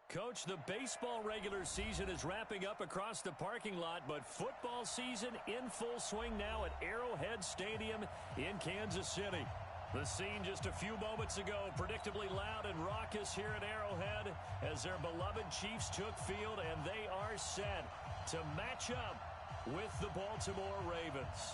Coach, the baseball regular season is wrapping up across the parking lot, but football season in full swing now at Arrowhead Stadium in Kansas City. The scene just a few moments ago, predictably loud and raucous here at Arrowhead as their beloved Chiefs took field, and they are set to match up with the Baltimore Ravens.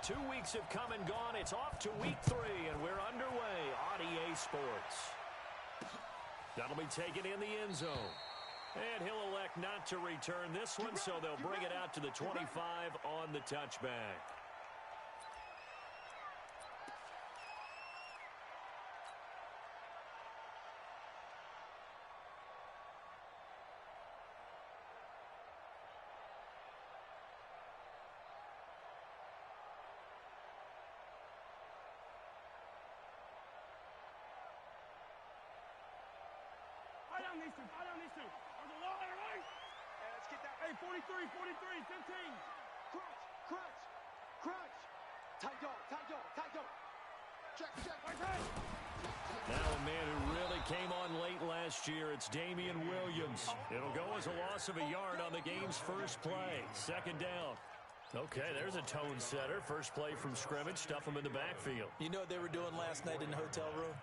Two weeks have come and gone. It's off to week 3, and we're underway on EA Sports. That'll be taken in the end zone. And he'll elect not to return this one, so they'll bring it out to the 25 on the touchback. Fight on these two. There's a wall there, right? Yeah, let's get that. Hey, 43, 15. Crunch. Tight dog. Check. Now a man who really came on late last year, it's Damian Williams. It'll go as a loss of a yard on the game's first play. Second down. Okay, there's a tone setter. First play from scrimmage, stuff him in the backfield. You know what they were doing last night in the hotel room?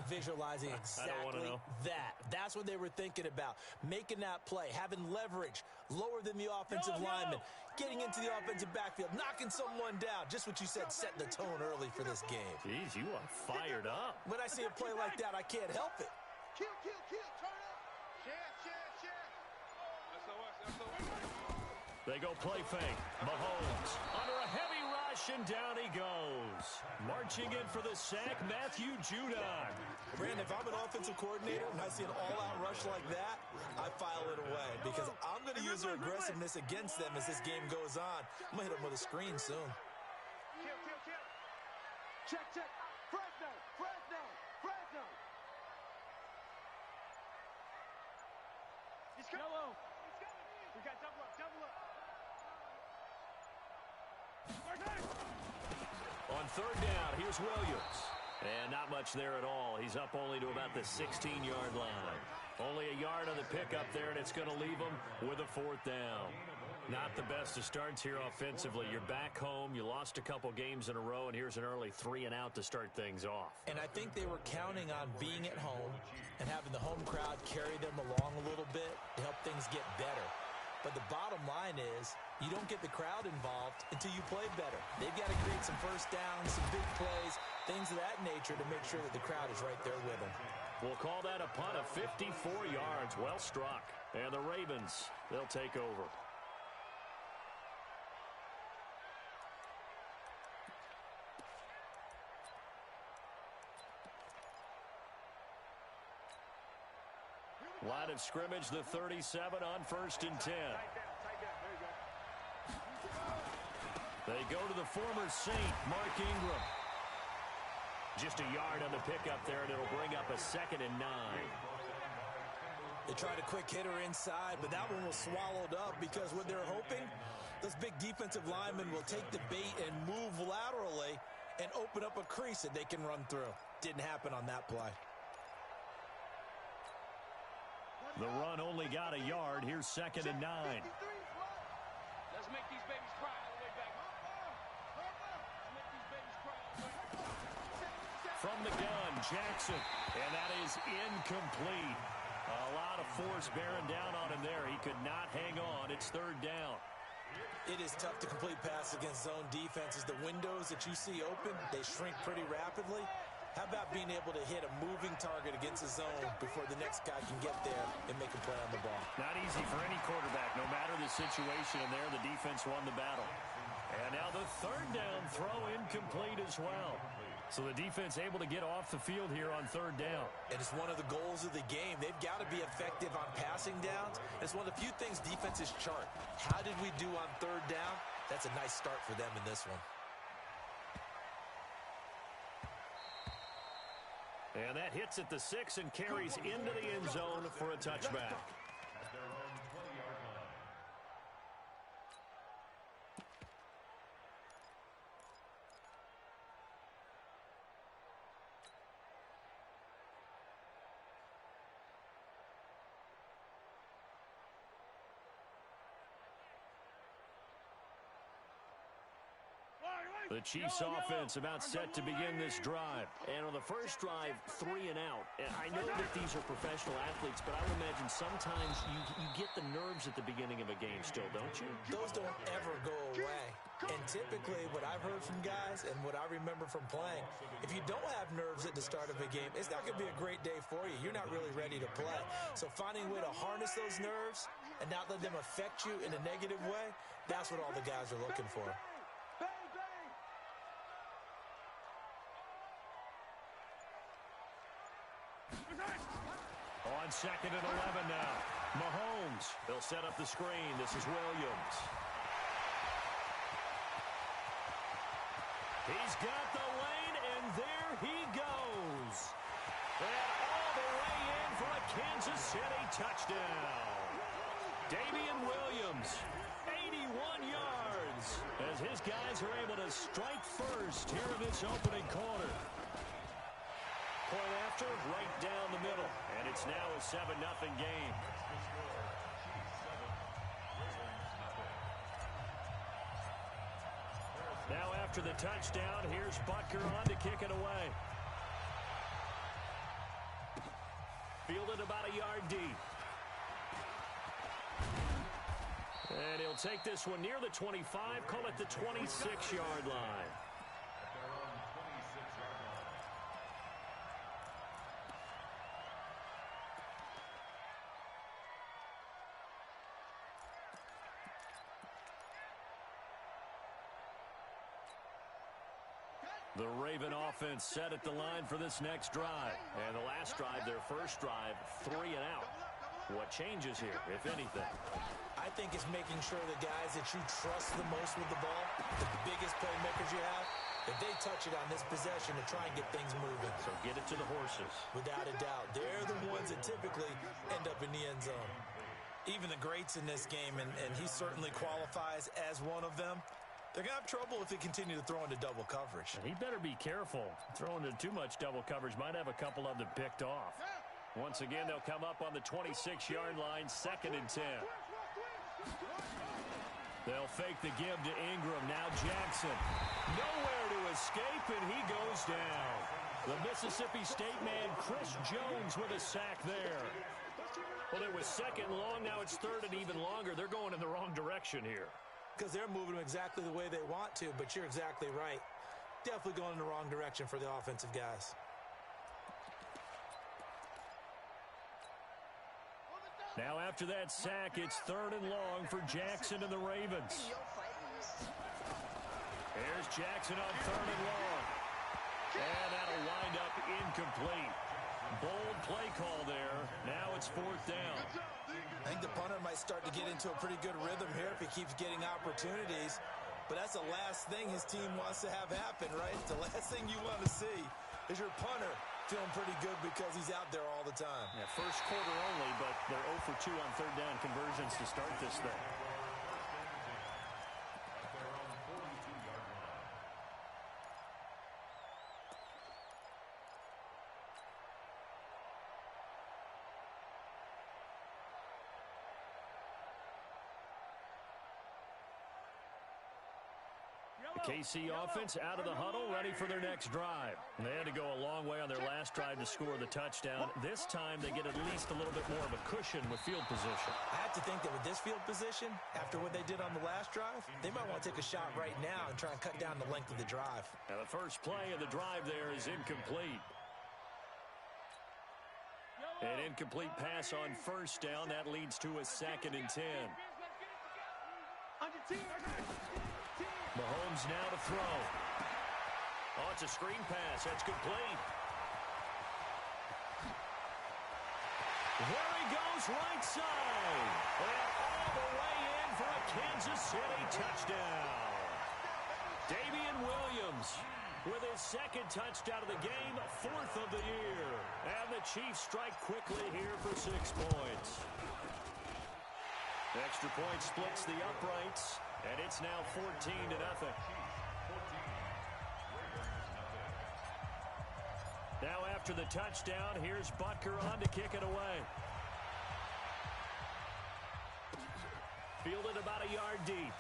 Visualizing exactly that. That's what they were thinking about. Making that play, having leverage, lower than the offensive lineman, getting into the offensive backfield, knocking someone down. Just what you said, setting the tone early for this game. Jeez, you are fired up. When I see a play like that, I can't help it. Kill. Turn up. Share. SOS. They go play fake. Mahomes under a heavy rush, and down he goes. Marching in for the sack, Matthew Judon. Brandon, if I'm an offensive coordinator and I see an all-out rush like that, I file it away because I'm going to use their aggressiveness against them as this game goes on. I'm going to hit them with a screen soon. Kill. Check. Fresno. He's coming. Yellow. We got double up. On third down, here's Williams. And not much there at all. He's up only to about the 16-yard line. Only a yard on the pickup there, and it's going to leave him with a fourth down. Not the best of starts here offensively. You're back home. You lost a couple games in a row, and here's an early 3-and-out to start things off. And I think they were counting on being at home and having the home crowd carry them along a little bit to help things get better. But the bottom line is you don't get the crowd involved until you play better. They've got to create some first downs, some big plays, things of that nature to make sure that the crowd is right there with them. We'll call that a punt of 54 yards. Well struck. And the Ravens, they'll take over. Line of scrimmage, the 37 on 1st and 10. They go to the former Saint, Mark Ingram. Just a yard on the pickup there, and it'll bring up a 2nd and 9. They tried a quick hitter inside, but that one was swallowed up because what they're hoping, those big defensive linemen will take the bait and move laterally and open up a crease that they can run through. Didn't happen on that play. The run only got a yard. Here's 2nd and 9. Let's make these babies cry all the way back. Let's make these babies cry. From the gun, Jackson. And that is incomplete. A lot of force bearing down on him there. He could not hang on. It's 3rd down. It is tough to complete passes against zone defenses. The windows that you see open, they shrink pretty rapidly. How about being able to hit a moving target against a zone before the next guy can get there and make a play on the ball? Not easy for any quarterback, no matter the situation. And there, the defense won the battle. And now the 3rd down throw incomplete as well. So the defense able to get off the field here on third down. And it's one of the goals of the game. They've got to be effective on passing downs. It's one of the few things defenses chart. How did we do on third down? That's a nice start for them in this one. And that hits at the 6 and carries into the end zone for a touchback. The Chiefs offense about set to begin this drive. And on the first drive, 3 and out. And I know that these are professional athletes, but I would imagine sometimes you get the nerves at the beginning of a game still, don't you? Those don't ever go away. And typically what I've heard from guys and what I remember from playing, if you don't have nerves at the start of a game, it's not going to be a great day for you. You're not really ready to play. So finding a way to harness those nerves and not let them affect you in a negative way, that's what all the guys are looking for. On 2nd and 11 now. Mahomes. He'll set up the screen. This is Williams. He's got the lane, and there he goes. And all the way in for a Kansas City touchdown. Damian Williams, 81 yards, as his guys are able to strike first here in this opening quarter. Point after, right down the middle. And it's now a 7-0 game. Now after the touchdown, here's Butker on to kick it away. Fielded about a yard deep. And he'll take this one near the 25, call it the 26-yard line. The Raven offense set at the line for this next drive. And the last drive, their first drive, 3 and out. What changes here, if anything? I think it's making sure the guys that you trust the most with the ball, the biggest playmakers you have, that they touch it on this possession to try and get things moving. So get it to the horses. Without a doubt. They're the ones that typically end up in the end zone. Even the greats in this game, and he certainly qualifies as one of them, they're going to have trouble if they continue to throw into double coverage. And he better be careful. Throwing into too much double coverage might have a couple of them picked off. Once again, they'll come up on the 26-yard line, 2nd and 10. They'll fake the give to Ingram. Now Jackson. Nowhere to escape, and he goes down. The Mississippi State man, Chris Jones, with a sack there. Well, it was 2nd and long. Now it's 3rd and even longer. They're going in the wrong direction here. Because they're moving them exactly the way they want to, but you're exactly right. Definitely going in the wrong direction for the offensive guys. Now after that sack, it's 3rd and long for Jackson and the Ravens. There's Jackson on 3rd and long. And that'll wind up incomplete. Bold play call there. Now it's 4th down. I think the punter might start to get into a pretty good rhythm here if he keeps getting opportunities. But that's the last thing his team wants to have happen, right? The last thing you want to see is your punter feeling pretty good because he's out there all the time. Yeah, first quarter only, but they're 0 for 2 on 3rd down conversions to start this thing. KC offense out of the huddle, ready for their next drive. They had to go a long way on their last drive to score the touchdown. This time, they get at least a little bit more of a cushion with field position. I have to think that with this field position, after what they did on the last drive, they might want to take a shot right now and try and cut down the length of the drive. Now, the first play of the drive there is incomplete. An incomplete pass on 1st down. That leads to a 2nd and 10. Mahomes now to throw. Oh, it's a screen pass. That's complete. There he goes, right side. And all the way in for a Kansas City touchdown. Damian Williams with his second touchdown of the game, fourth of the year. And the Chiefs strike quickly here for 6 points. Extra point splits the uprights, and it's now 14-0. Now after the touchdown, here's Butker on to kick it away. Fielded about a yard deep.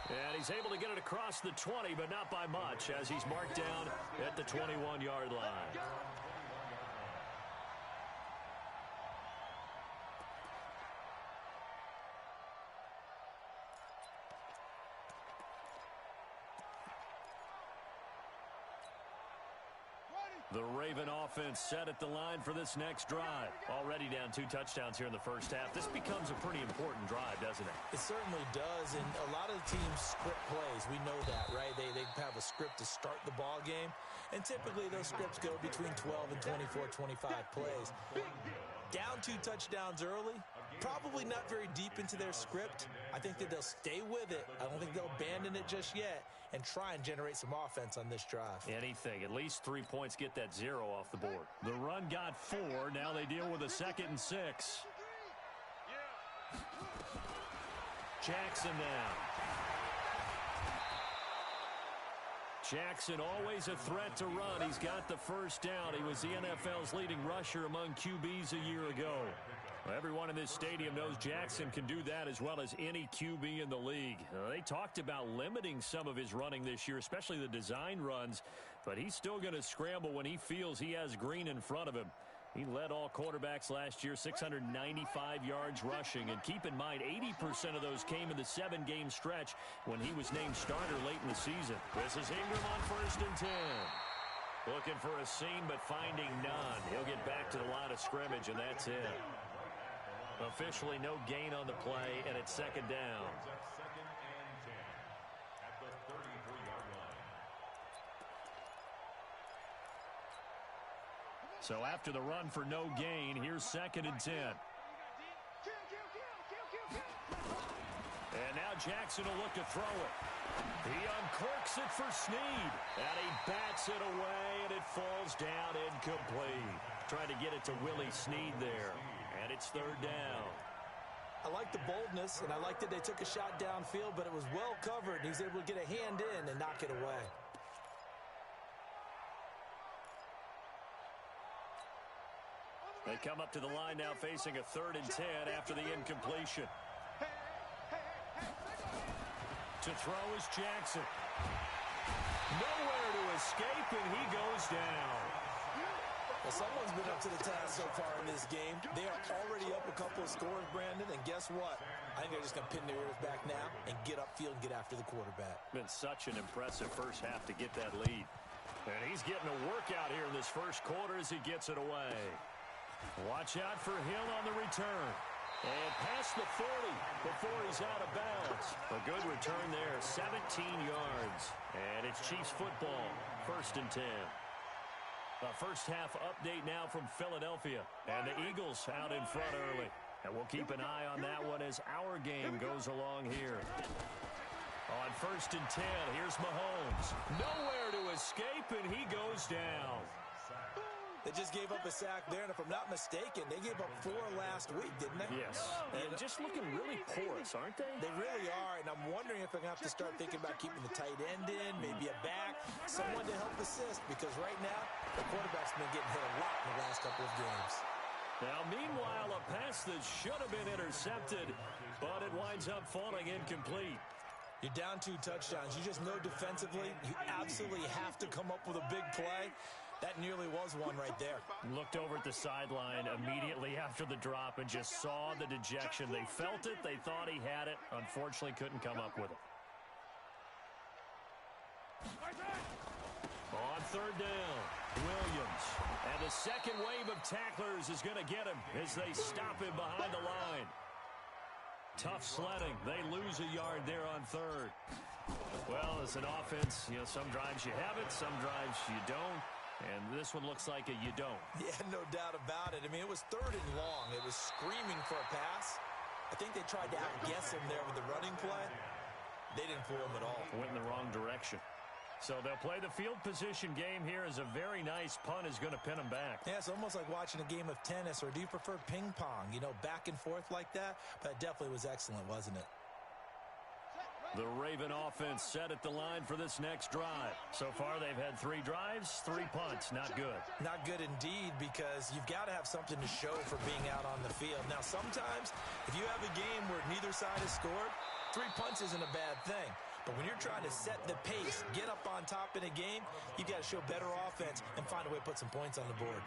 And he's able to get it across the 20, but not by much, as he's marked down at the 21-yard line. The Raven offense set at the line for this next drive. Already down 2 touchdowns here in the first half. This becomes a pretty important drive, doesn't it? It certainly does, and a lot of the teams script plays. We know that, right? They have a script to start the ball game, and typically those scripts go between 12 and 24, 25 plays. Down 2 touchdowns early, probably not very deep into their script. I think that they'll stay with it. I don't think they'll abandon it just yet and try and generate some offense on this drive. Anything. At least 3 points get that 0 off the board. The run got 4. Now they deal with a 2nd and 6. Jackson now. Jackson always a threat to run. He's got the first down. He was the NFL's leading rusher among QBs a year ago. Everyone in this stadium knows Jackson can do that as well as any QB in the league. They talked about limiting some of his running this year, especially the design runs, but he's still going to scramble when he feels he has green in front of him. He led all quarterbacks last year, 695 yards rushing. And keep in mind, 80% of those came in the 7-game stretch when he was named starter late in the season. This is Ingram on 1st and 10. Looking for a seam, but finding none. He'll get back to the line of scrimmage, and that's it. Officially no gain on the play, and it's 2nd down. So after the run for no gain, here's 2nd and 10. And now Jackson will look to throw it. He uncorks it for Snead. And he bats it away, and it falls down incomplete. Trying to get it to Willie Snead there. And it's 3rd down. I like the boldness, and I like that they took a shot downfield, but it was well covered. He was able to get a hand in and knock it away. They come up to the line now facing a 3rd and 10 after the incompletion. To throw is Jackson. Nowhere to escape, and he goes down. Well, someone's been up to the task so far in this game. They are already up a couple of scores, Brandon, and guess what? I think they're just going to pin their ears back now and get upfield and get after the quarterback. Been such an impressive first half to get that lead. And he's getting a workout here in this first quarter as he gets it away. Watch out for Hill on the return. And past the 40 before he's out of bounds. A good return there, 17 yards. And it's Chiefs football, 1st and 10. A first half update now from Philadelphia. And the Eagles out in front early. And we'll keep an eye on that one as our game goes along here. On 1st and 10, here's Mahomes. Nowhere to escape, and he goes down. They just gave up a sack there, and if I'm not mistaken, they gave up 4 last week, didn't they? Yes. And just looking really porous, aren't they? They really are, and I'm wondering if they're going to have to start thinking about keeping the tight end in, maybe a back, someone to help assist, because right now, the quarterback's been getting hit a lot in the last couple of games. Now, meanwhile, a pass that should have been intercepted, but it winds up falling incomplete. You're down 2 touchdowns. You just know defensively, you absolutely have to come up with a big play. That nearly was one right there. Looked over at the sideline immediately after the drop and just saw the dejection. They felt it. They thought he had it. Unfortunately, couldn't come up with it. On 3rd down, Williams. And the second wave of tacklers is going to get him as they stop him behind the line. Tough sledding. They lose a yard there on third. Well, as an offense, some drives you have it, some drives you don't. And this one looks like a you don't. Yeah, no doubt about it. I mean, it was third and long. It was screaming for a pass. I think they tried to outguess him there with the running play. They didn't fool him at all. Went in the wrong direction. So they'll play the field position game here as a very nice punt is going to pin them back. Yeah, it's almost like watching a game of tennis, or do you prefer ping pong, back and forth like that? But it definitely was excellent, wasn't it? The Raven offense set at the line for this next drive. So far, they've had 3 drives, 3 punts. Not good. Not good indeed, because you've got to have something to show for being out on the field. Now, sometimes, if you have a game where neither side has scored, 3 punts isn't a bad thing. But when you're trying to set the pace, get up on top in a game, you've got to show better offense and find a way to put some points on the board.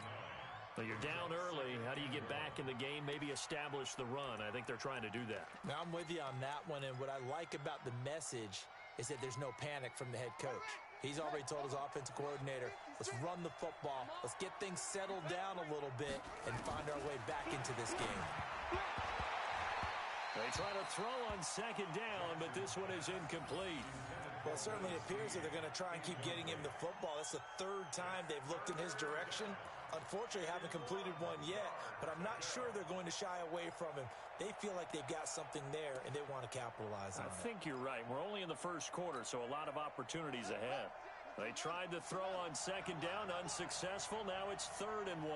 But you're down early. How do you get back in the game, maybe establish the run? I think they're trying to do that. Now, I'm with you on that one, and what I like about the message is that there's no panic from the head coach. He's already told his offensive coordinator, let's run the football, let's get things settled down a little bit and find our way back into this game. They try to throw on second down, but this one is incomplete. Well, it certainly appears that they're going to try and keep getting him the football. That's the 3rd time they've looked in his direction. Unfortunately, haven't completed one yet, but I'm not sure they're going to shy away from him. They feel like they've got something there, and they want to capitalize on it. I think you're right. We're only in the first quarter, so a lot of opportunities ahead. They tried to throw on second down, unsuccessful. Now it's 3rd and 1.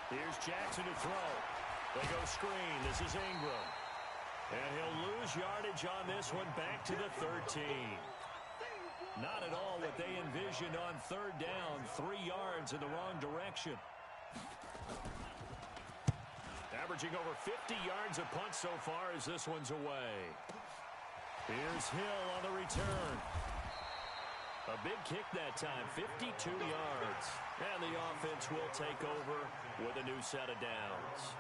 Here's Jackson to throw. They go screen. This is Ingram. And he'll lose yardage on this one, back to the 13. Not at all what they envisioned on 3rd down. 3 yards in the wrong direction. Averaging over 50 yards a punt so far as this one's away. Here's Hill on the return. A big kick that time, 52 yards. And the offense will take over with a new set of downs.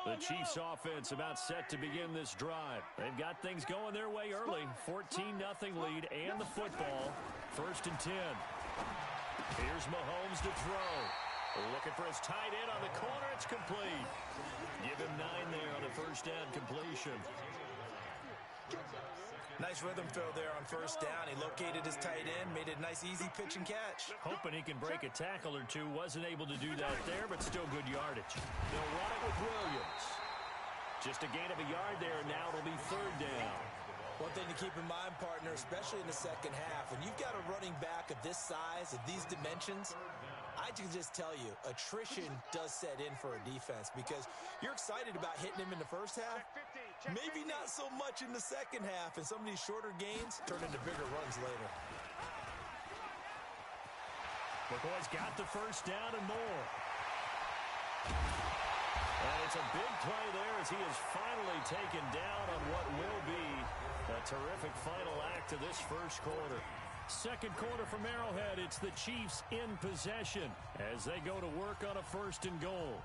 The Chiefs offense about set to begin this drive. They've got things going their way early. 14-0 lead and the football. 1st and 10. Here's Mahomes to throw. Looking for his tight end on the corner. It's complete. Give him 9 there on the 1st down completion. Nice rhythm throw there on 1st down. He located his tight end, made it a nice, easy pitch and catch. Hoping he can break a tackle or two. Wasn't able to do that there, but still good yardage. They'll run it with Williams. Just a gain of a yard there, and now it'll be 3rd down. One thing to keep in mind, partner, especially in the second half, when you've got a running back of this size, of these dimensions, I can just tell you, attrition does set in for a defense because you're excited about hitting him in the first half. Maybe not so much in the second half, and some of these shorter gains turn into bigger runs later. McCoy's got the 1st down and more. And it's a big play there as he is finally taken down on what will be a terrific final act of this 1st quarter. 2nd quarter from Arrowhead, it's the Chiefs in possession as they go to work on a 1st and goal.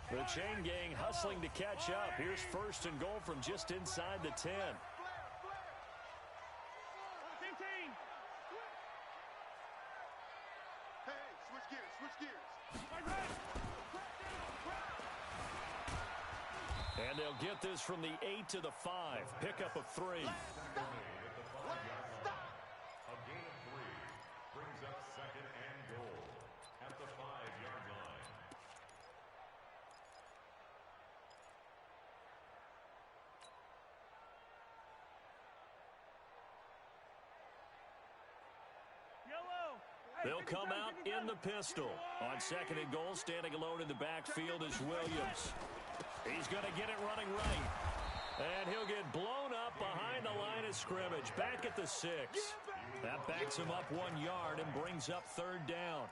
The chain gang hustling to catch up. Here's 1st and goal from just inside the 10. And they'll get this from the 8 to the 5. Pickup of 3. A gain of 3 brings up 2nd and goal at the 5-yard line. They'll come out in the pistol. On 2nd and goal, standing alone in the backfield is Williams. He's going to get it running right. And he'll get blown up behind the line of scrimmage. Back at the 6. That backs him up 1 yard and brings up 3rd down.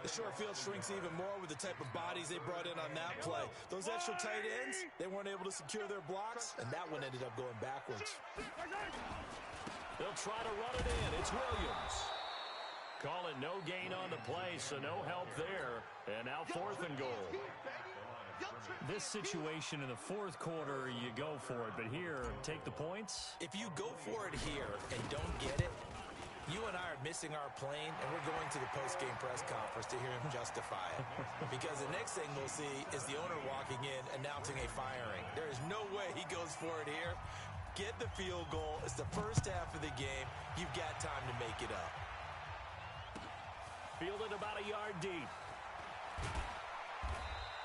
The short field shrinks even more with the type of bodies they brought in on that play. Those extra tight ends, they weren't able to secure their blocks, and that one ended up going backwards. They'll try to run it in. It's Williams. call it no gain on the play, so no help there. And now 4th and goal. This situation in the fourth quarter, you go for it. But here, take the points. If you go for it here and don't get it, you and I are missing our plane, and we're going to the post-game press conference to hear him justify it. Because the next thing we'll see is the owner walking in announcing a firing. There is no way he goes for it here. Get the field goal. It's the first half of the game. You've got time to make it up. Fielded about a yard deep.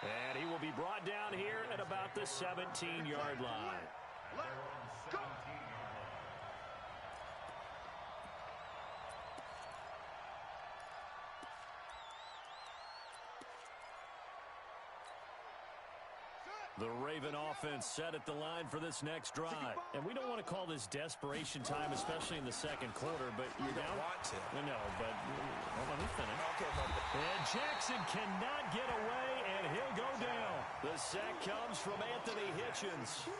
And he will be brought down here at about the 17-yard line. Let's go. The Raven offense set at the line for this next drive. And we don't want to call this desperation time, especially in the second quarter, but you're You don't down. want to. No, but let me finish. Okay, And Jackson cannot get away, and he'll go down. The sack comes from Anthony Hitchens.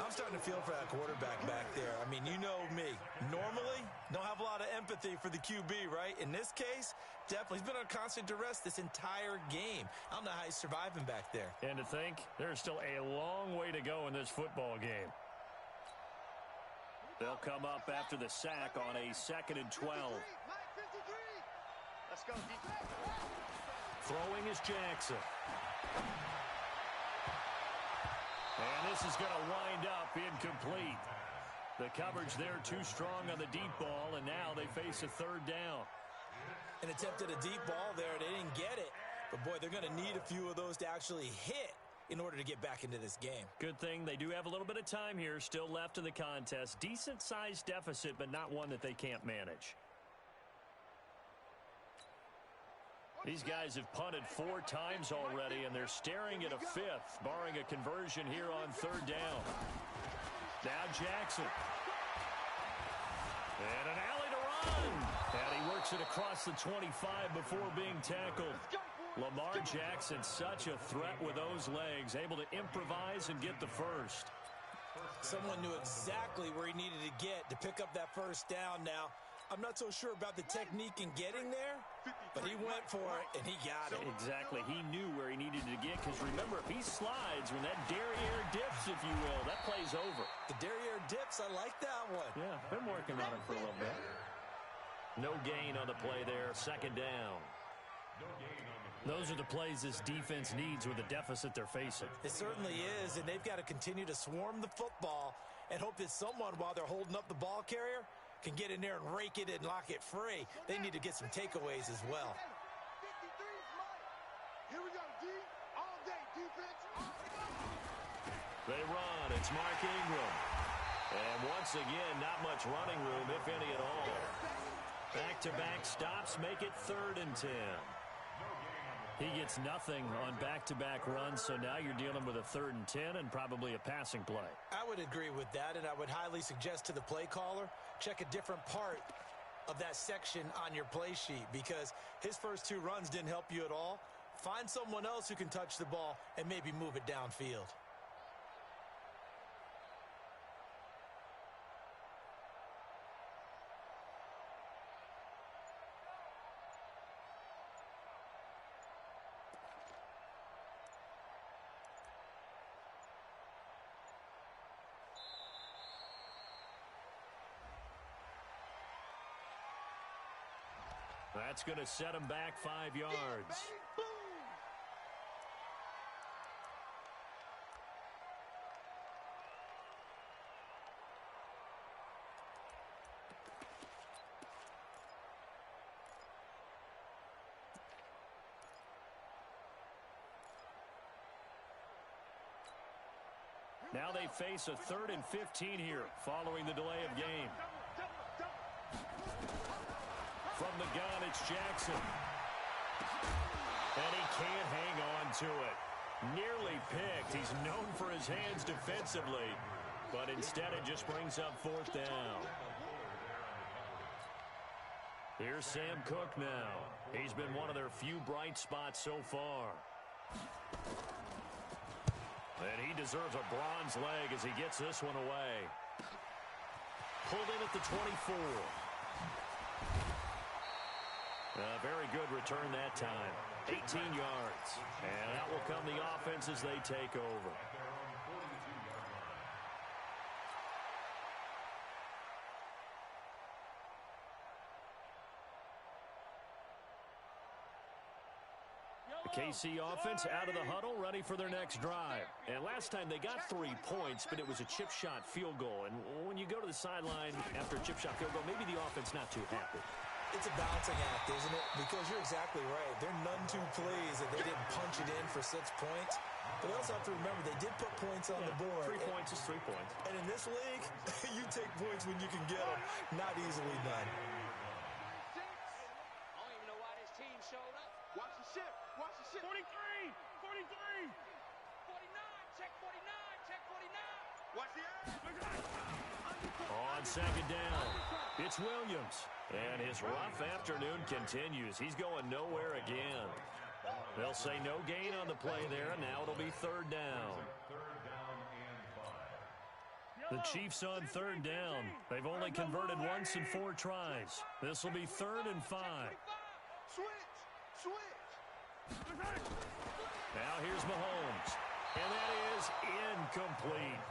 I'm starting to feel for that quarterback back there. I mean, you know me. Normally, don't have a lot of empathy for the QB, right? In this case, definitely. He's been on constant duress this entire game. I don't know how he's surviving back there. And to think, there's still a long way to go in this football game. They'll come up after the sack on a 2nd and 12. Let's go, defense. Throwing is Jackson. And this is going to wind up incomplete. The coverage there too strong on the deep ball, and now they face a 3rd down. An attempt at a deep ball there. They didn't get it. But, boy, they're going to need a few of those to actually hit in order to get back into this game. Good thing they do have a little bit of time here still left in the contest. Decent-sized deficit, but not one that they can't manage. These guys have punted 4 times already, and they're staring at a 5th, barring a conversion here on 3rd down. Now Jackson. And an alley to run. And he works it across the 25 before being tackled. Lamar Jackson, such a threat with those legs, able to improvise and get the first. Someone knew exactly where he needed to get to pick up that first down now. I'm not so sure about the technique in getting there, but he went for it, and he got it. Exactly. He knew where he needed to get, because remember, if he slides, when that derriere dips, if you will, that play's over. The derriere dips, I like that one. Yeah, been working on it for a little bit. No gain on the play there, 2nd down. Those are the plays this defense needs with the deficit they're facing. It certainly is, and they've got to continue to swarm the football and hope that someone, while they're holding up the ball carrier, can get in there and rake it and lock it free. They need to get some takeaways as well. 53 is mine. Here we go, D. All day, defense. They run. It's Mark Ingram. And once again, not much running room, if any at all. Back-to-back stops make it 3rd and 10. He gets nothing on back-to-back runs, so now you're dealing with a 3rd and 10 and probably a passing play. I would agree with that, and I would highly suggest to the play caller, check a different part of that section on your play sheet, because his first 2 runs didn't help you at all. Find someone else who can touch the ball and maybe move it downfield. That's going to set him back 5 yards. Now they face a 3rd and 15 here following the delay of game. From the gun, it's Jackson. And he can't hang on to it. Nearly picked. He's known for his hands defensively, but instead it just brings up 4th down. Here's Sam Cook now. He's been one of their few bright spots so far. And he deserves a bronze leg as he gets this one away. Pulled in at the 24. Very good return that time. 18 yards. And out will come the offense as they take over. The KC offense out of the huddle, ready for their next drive. And last time they got 3 points, but it was a chip shot field goal. And when you go to the sideline after a chip shot field goal, maybe the offense not too happy. It's a balancing act, isn't it? Because you're exactly right. They're none too pleased that they didn't punch it in for 6 points. But you also have to remember they did put points on the board. 3 points is 3 points. And in this league, you take points when you can get them. Not easily done. I don't even know why this team showed up. Watch the ship. Watch the ship. 43. 43. 49. Check 49. Check 49. Watch the On second down, it's Williams. And his rough afternoon continues. He's going nowhere again. They'll say no gain on the play there, and now it'll be third down. The Chiefs on third down. They've only converted once in 4 tries. This will be 3rd and 5. Switch. Now here's Mahomes. And that is incomplete.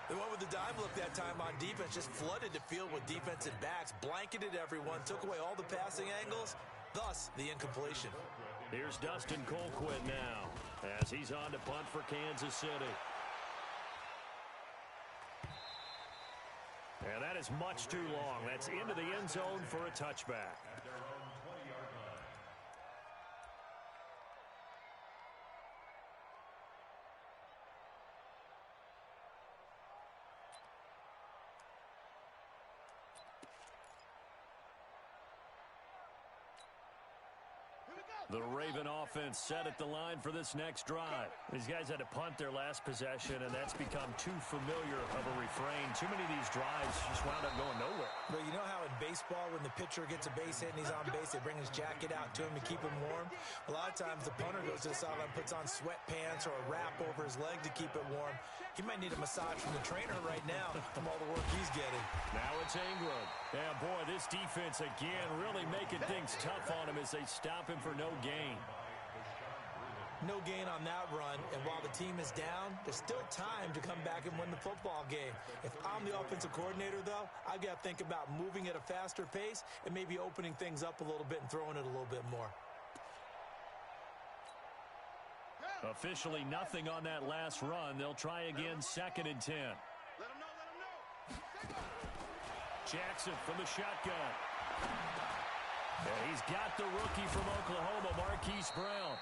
They went with the dime look that time on defense, just flooded the field with defensive backs, blanketed everyone, took away all the passing angles, thus the incompletion. Here's Dustin Colquitt now as he's on to punt for Kansas City. And that is much too long. That's into the end zone for a touchback. The Raven offense set at the line for this next drive. These guys had to punt their last possession, and that's become too familiar of a refrain. Too many of these drives just wound up going nowhere. But you know how in baseball, when the pitcher gets a base hit and he's on base, they bring his jacket out to him to keep him warm? A lot of times the punter goes to the sideline, puts on sweatpants or a wrap over his leg to keep it warm. He might need a massage from the trainer right now from all the work he's getting. Now it's Ingram. Yeah, boy, this defense again really making things tough on him as they stop him for no gain. No gain on that run, and while the team is down, there's still time to come back and win the football game. If I'm the offensive coordinator, though, I've got to think about moving at a faster pace and maybe opening things up a little bit and throwing it a little bit more. Officially nothing on that last run. They'll try again, 2nd and 10. Let him know. Jackson from the shotgun. And he's got the rookie from Oklahoma, Marquise Brown.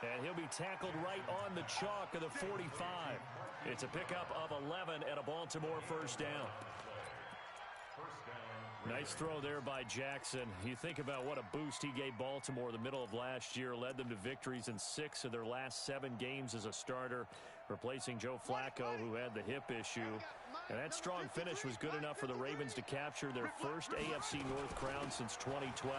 And he'll be tackled right on the chalk of the 45. It's a pickup of 11 and a Baltimore first down. Nice throw there by Jackson. You think about what a boost he gave Baltimore the middle of last year, led them to victories in 6 of their last 7 games as a starter, replacing Joe Flacco, who had the hip issue. And that strong finish was good enough for the Ravens to capture their first AFC North crown since 2012.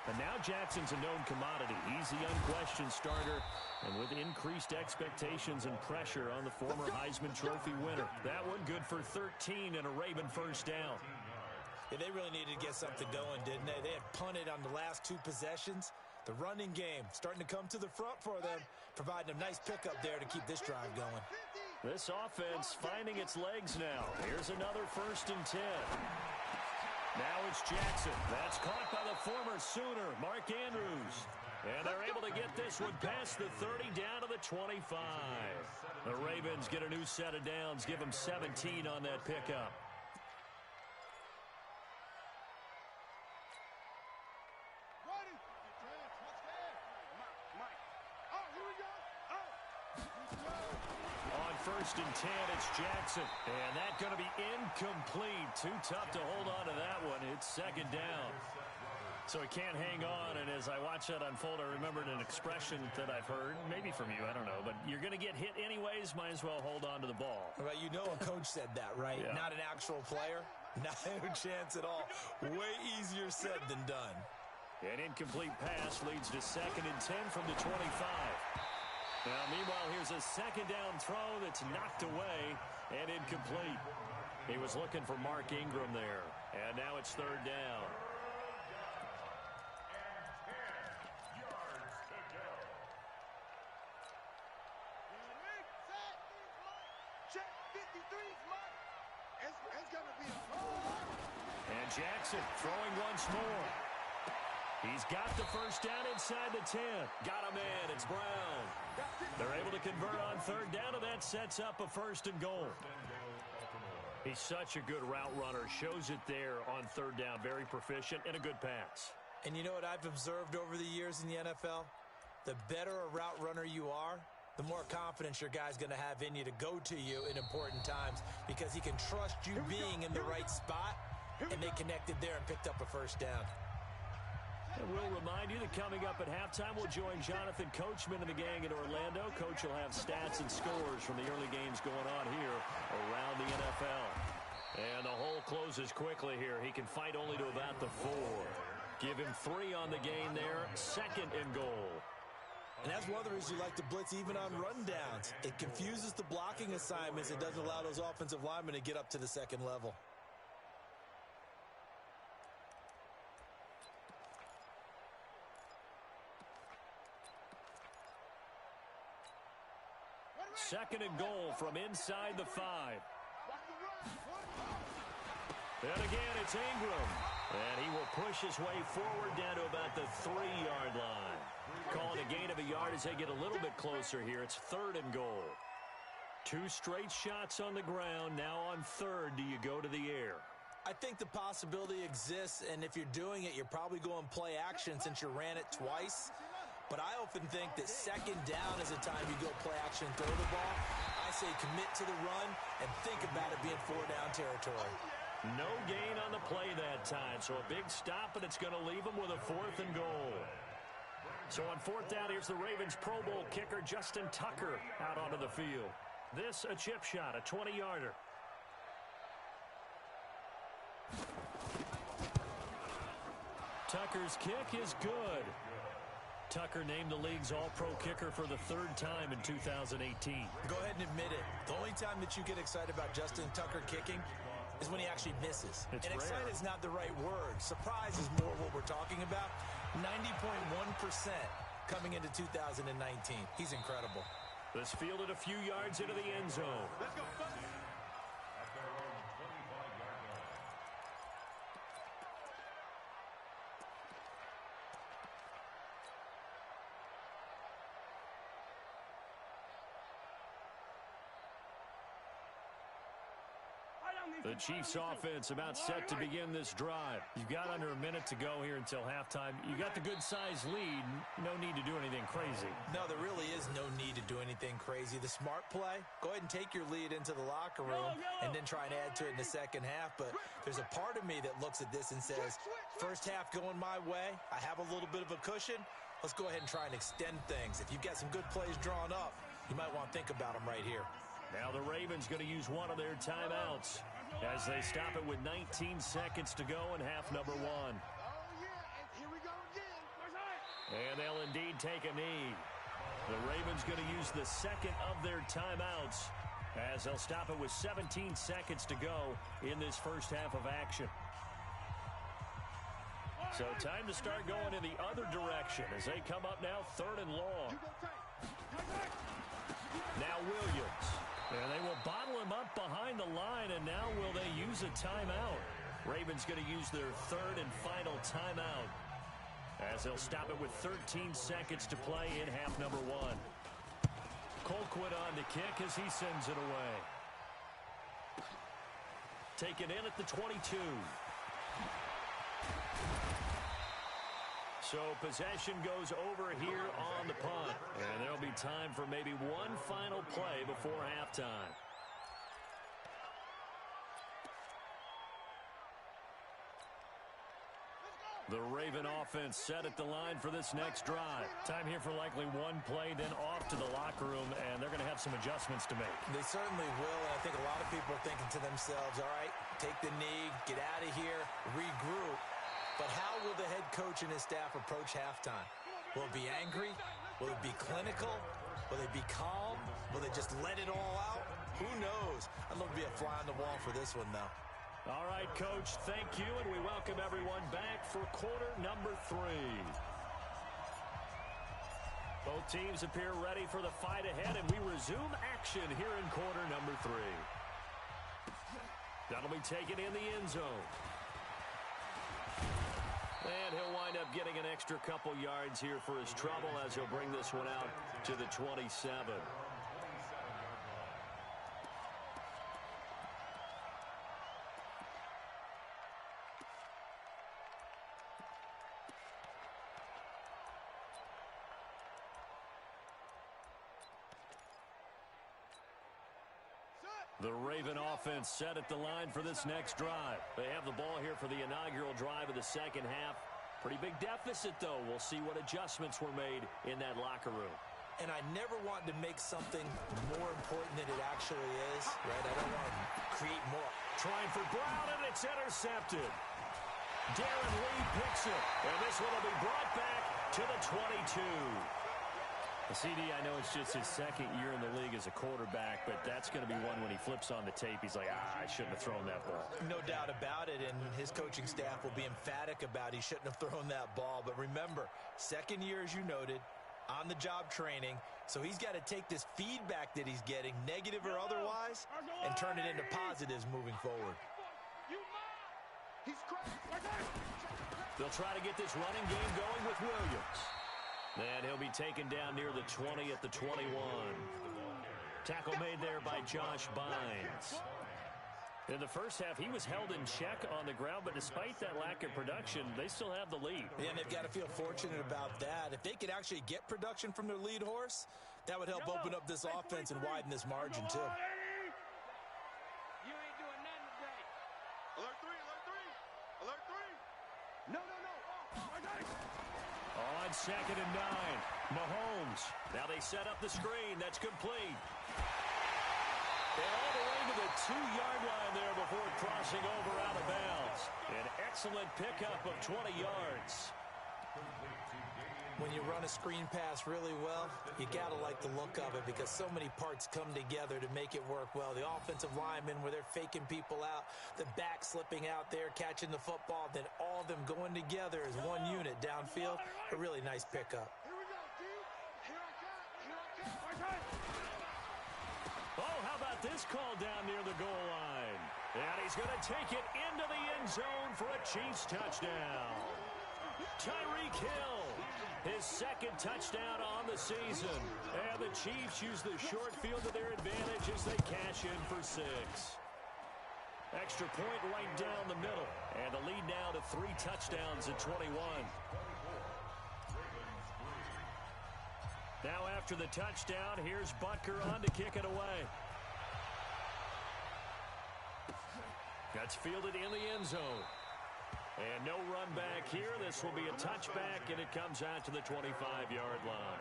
And now Jackson's a known commodity. He's the unquestioned starter, and with increased expectations and pressure on the former Heisman Trophy winner. That one good for 13 and a Raven first down. Yeah, they really needed to get something going, didn't they? They had punted on the last 2 possessions. The running game starting to come to the front for them, providing a nice pickup there to keep this drive going. This offense finding its legs now. Here's another 1st and 10. Now it's Jackson. That's caught by the former Sooner, Mark Andrews. And they're able to get this one past the 30 down to the 25. The Ravens get a new set of downs, give them 17 on that pickup. On 1st and 10, it's Jackson. And that's going to be incomplete. Too tough to hold on to that one. It's 2nd down. So he can't hang on, and as I watch that unfold, I remembered an expression that I've heard, maybe from you, I don't know, but you're going to get hit anyways, might as well hold on to the ball. Well, you know a coach said that, right? Yeah. Not an actual player. Not a chance at all. Way easier said than done. An incomplete pass leads to 2nd and 10 from the 25. Now, meanwhile, here's a 2nd down throw that's knocked away and incomplete. He was looking for Mark Ingram there, and now it's 3rd down. And Jackson throwing once more. He's got the first down inside the 10. Got a man. It's Brown. They're able to convert on third down, and that sets up a 1st and goal. He's such a good route runner. Shows it there on third down. Very proficient and a good pass. And you know what I've observed over the years in the NFL? The better a route runner you are, the more confidence your guy's going to have in you to go to you in important times because he can trust you being in the right spot, and they connected there and picked up a first down. And we'll remind you that coming up at halftime, we'll join Jonathan Coachman and the gang in Orlando. Coach will have stats and scores from the early games going on here around the NFL. And the hole closes quickly here. He can fight only to about the 4. Give him 3 on the gain there. 2nd and goal. And that's one of the reasons you like to blitz even on rundowns. It confuses the blocking assignments. It doesn't allow those offensive linemen to get up to the 2nd level. Second and goal from inside the 5. And again, it's Ingram. And he will push his way forward down to about the 3-yard line. Calling a gain of a yard as they get a little bit closer here. It's 3rd and goal. 2 straight shots on the ground. Now on 3rd, do you go to the air? I think the possibility exists, and if you're doing it, you're probably going play action since you ran it twice. But I often think that 2nd down is a time you go play action, throw the ball. I say commit to the run and think about it being 4-down territory. No gain on the play that time, so a big stop, and it's going to leave them with a 4th and goal. So on 4th down, here's the Ravens Pro Bowl kicker Justin Tucker out onto the field. This a chip shot, a 20-yarder. Tucker's kick is good. Tucker named the league's all-pro kicker for the 3rd time in 2018. Go ahead and admit it. The only time that you get excited about Justin Tucker kicking is when he actually misses. It's and rare. Excited is not the right word. Surprise is more what we're talking about. 90.1% coming into 2019. He's incredible. This fielded a few yards into the end zone. Let's go, Bucks. At their own 25-yard line. The Chiefs offense about set to begin this drive. You've got under a minute to go here until halftime. You got the good-sized lead. No need to do anything crazy. No, there really is no need to do anything crazy. The smart play, go ahead and take your lead into the locker room and then try and add to it in the second half. But there's a part of me that looks at this and says, first half going my way, I have a little bit of a cushion. Let's go ahead and try and extend things. If you've got some good plays drawn up, you might want to think about them right here. Now the Ravens going to use one of their timeouts as they stop it with 19 seconds to go in half number 1. Here we go again. And they'll indeed take a knee. The Ravens going to use the second of their timeouts as they'll stop it with 17 seconds to go in this first half of action. So time to start going in the other direction as they come up now 3rd and long. Now Williams. And they will bottle him up behind the line, and now will they use a timeout? Ravens going to use their 3rd and final timeout as they'll stop it with 13 seconds to play in half number 1. Colquitt on the kick as he sends it away. Taken in at the 22. So possession goes over here on the punt. And there'll be time for maybe one final play before halftime. The Raven offense set at the line for this next drive. Time here for likely one play, then off to the locker room, and they're going to have some adjustments to make. They certainly will, and I think a lot of people are thinking to themselves, all right, take the knee, get out of here, regroup. But how will the head coach and his staff approach halftime? Will it be angry? Will it be clinical? Will they be calm? Will they just let it all out? Who knows? I'd love to be a fly on the wall for this one, though. All right, Coach, thank you, and we welcome everyone back for quarter number 3. Both teams appear ready for the fight ahead, and we resume action here in quarter number 3. That'll be taken in the end zone. And he'll wind up getting an extra couple yards here for his trouble as he'll bring this one out to the 27. The Raven offense set at the line for this next drive. They have the ball here for the inaugural drive of the second half. Pretty big deficit, though. We'll see what adjustments were made in that locker room. And I never want to make something more important than it actually is, right? I don't want to create more. Trying for Brown, and it's intercepted. Darren Lee picks it, and this one will be brought back to the 22. CD, I know it's just his second year in the league as a quarterback, but that's going to be one when he flips on the tape. He's like, I shouldn't have thrown that ball. No doubt about it, and his coaching staff will be emphatic about he shouldn't have thrown that ball. But remember, second year, as you noted, on-the-job training, so he's got to take this feedback that he's getting, negative or otherwise, and turn it into positives moving forward. They'll try to get this running game going with Williams. And he'll be taken down near the 20 at the 21. Tackle made there by Josh Bynes. In the first half, he was held in check on the ground, but despite that lack of production, they still have the lead. Yeah, and they've got to feel fortunate about that. If they could actually get production from their lead horse, that would help open up this offense and widen this margin, too. You ain't doing nothing today. Alert 3, alert 3. Alert 3. No. On 2nd and 9, Mahomes. Now they set up the screen. That's complete. And all the way to the 2-yard line there before crossing over out of bounds. An excellent pickup of 20 yards. When you run a screen pass really well, you got to like the look of it because so many parts come together to make it work well. The offensive linemen, where they're faking people out, the back slipping out there, catching the football, then all of them going together as one unit downfield. A really nice pickup. Here we go, D. Here I come. Oh, how about this call down near the goal line? And he's going to take it into the end zone for a Chiefs touchdown. Tyreek Hill, his second touchdown on the season. And the Chiefs use the short field to their advantage as they cash in for 6. Extra point right down the middle. And the lead now to 3 touchdowns at 21. Now after the touchdown, here's Butker on to kick it away. That's fielded in the end zone. And no run back here. This will be a touchback, and it comes out to the 25-yard line.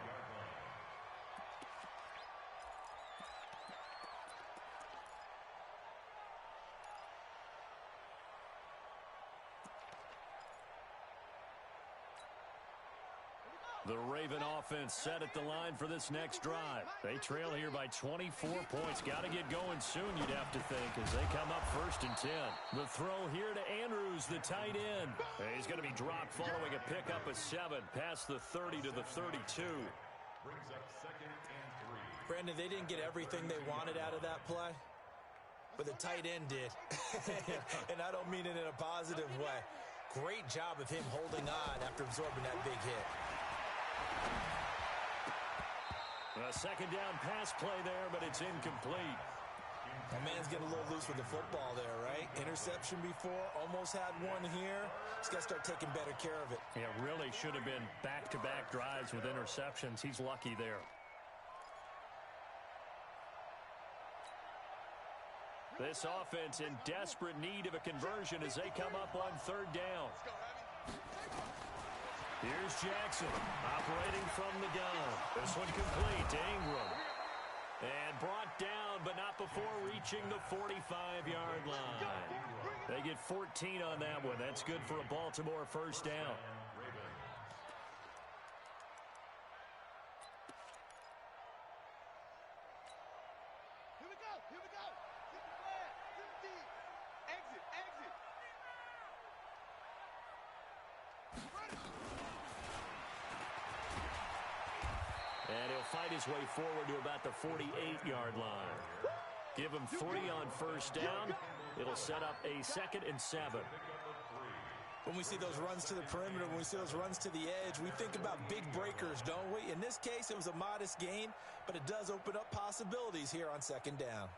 The Raven offense set at the line for this next drive. They trail here by 24 points. Got to get going soon, you'd have to think, as they come up 1st and 10. The throw here to Andrews, the tight end. He's going to be dropped following a pickup of 7 past the 30 to the 32. Brings up 2nd and 3. Brandon, they didn't get everything they wanted out of that play, but the tight end did. And I don't mean it in a positive way. Great job of him holding on after absorbing that big hit. A second down pass play there, but it's incomplete. My man's getting a little loose with the football there, right? Interception before, almost had one here. He's got to start taking better care of it. Yeah, really should have been back-to-back drives with interceptions. He's lucky there. This offense in desperate need of a conversion as they come up on 3rd down. Here's Jackson operating from the gun. This one complete to Ingram. And brought down, but not before reaching the 45-yard line. They get 14 on that one. That's good for a Baltimore 1st down. Here we go. Here we go. Simple plan. Simple exit. Exit. And he'll fight his way forward to about the 48-yard line. Give him 3 on 1st down. It'll set up a 2nd and 7. When we see those runs to the perimeter, when we see those runs to the edge, we think about big breakers, don't we? In this case, it was a modest gain, but it does open up possibilities here on 2nd down.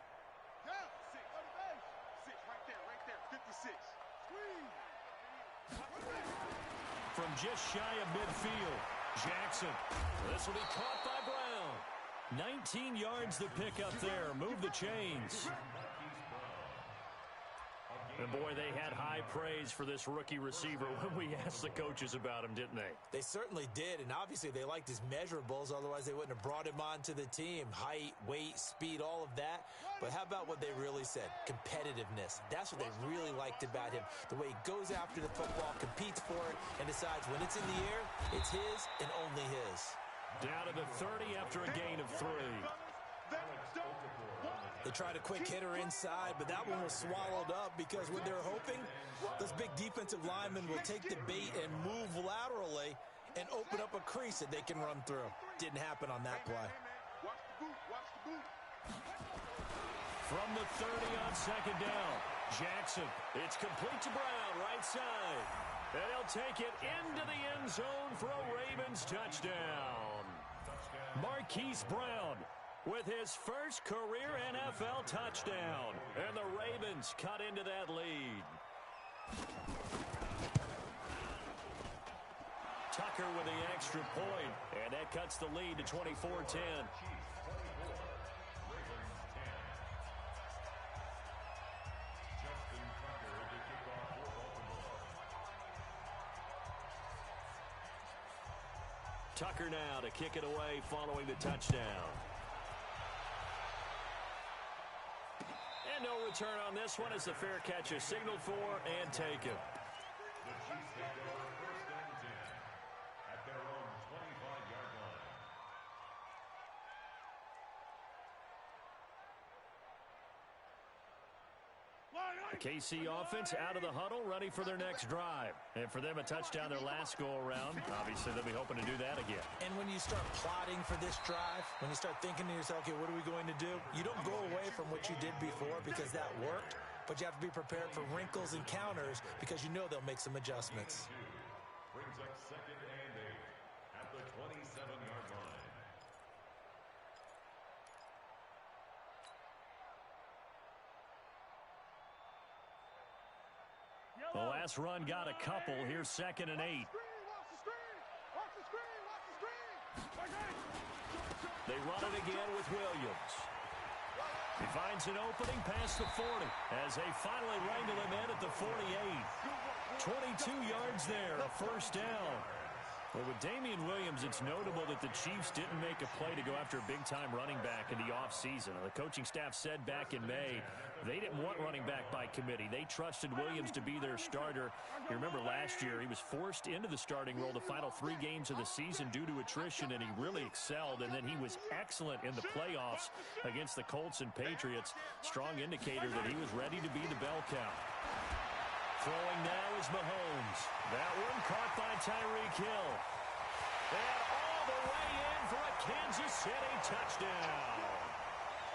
From just shy of midfield, Jackson. This will be caught by Brown. 19 yards the pick up there. Move the chains. And, boy, they had high praise for this rookie receiver when we asked the coaches about him, didn't they? They certainly did, and obviously they liked his measurables. Otherwise, they wouldn't have brought him onto the team. Height, weight, speed, all of that. But how about what they really said? Competitiveness. That's what they really liked about him. The way he goes after the football, competes for it, and decides when it's in the air, it's his and only his. Down to the 30 after a gain of 3. They tried a quick hitter inside, but that one was swallowed up because what they're hoping, those big defensive linemen will take the bait and move laterally and open up a crease that they can run through. Didn't happen on that play. From the 30 on 2nd down, Jackson. It's complete to Brown, right side. And he'll take it into the end zone for a Ravens touchdown. Marquise Brown with his first career NFL touchdown. And the Ravens cut into that lead. Tucker with the extra point. And that cuts the lead to 24-10. Tucker now to kick it away following the touchdown. And no return on this one as the fair catch is signaled for and taken. The Chiefs take over 1st and 10 at their own 25-yard line. The KC offense out of the huddle, ready for their next drive. And for them, a touchdown their last go-around. Obviously, they'll be hoping to do that again. And when you start plotting for this drive, when you start thinking to yourself, okay, what are we going to do? You don't go away from what you did before because that worked, but you have to be prepared for wrinkles and counters because you know they'll make some adjustments. Brings up 2nd and 8 at the 27-yard line. The last run got a couple. Here's 2nd and 8. They run it again with Williams. He finds an opening past the 40 as they finally wrangle him in at the 48. 22 yards there, a first down. Well, with Damian Williams, it's notable that the Chiefs didn't make a play to go after a big-time running back in the offseason. The coaching staff said back in May they didn't want running back by committee. They trusted Williams to be their starter. You remember last year he was forced into the starting role the final 3 games of the season due to attrition, and he really excelled. And then he was excellent in the playoffs against the Colts and Patriots. Strong indicator that he was ready to be the bell cow. Throwing now is Mahomes. That one caught by Tyreek Hill. And all the way in for a Kansas City touchdown.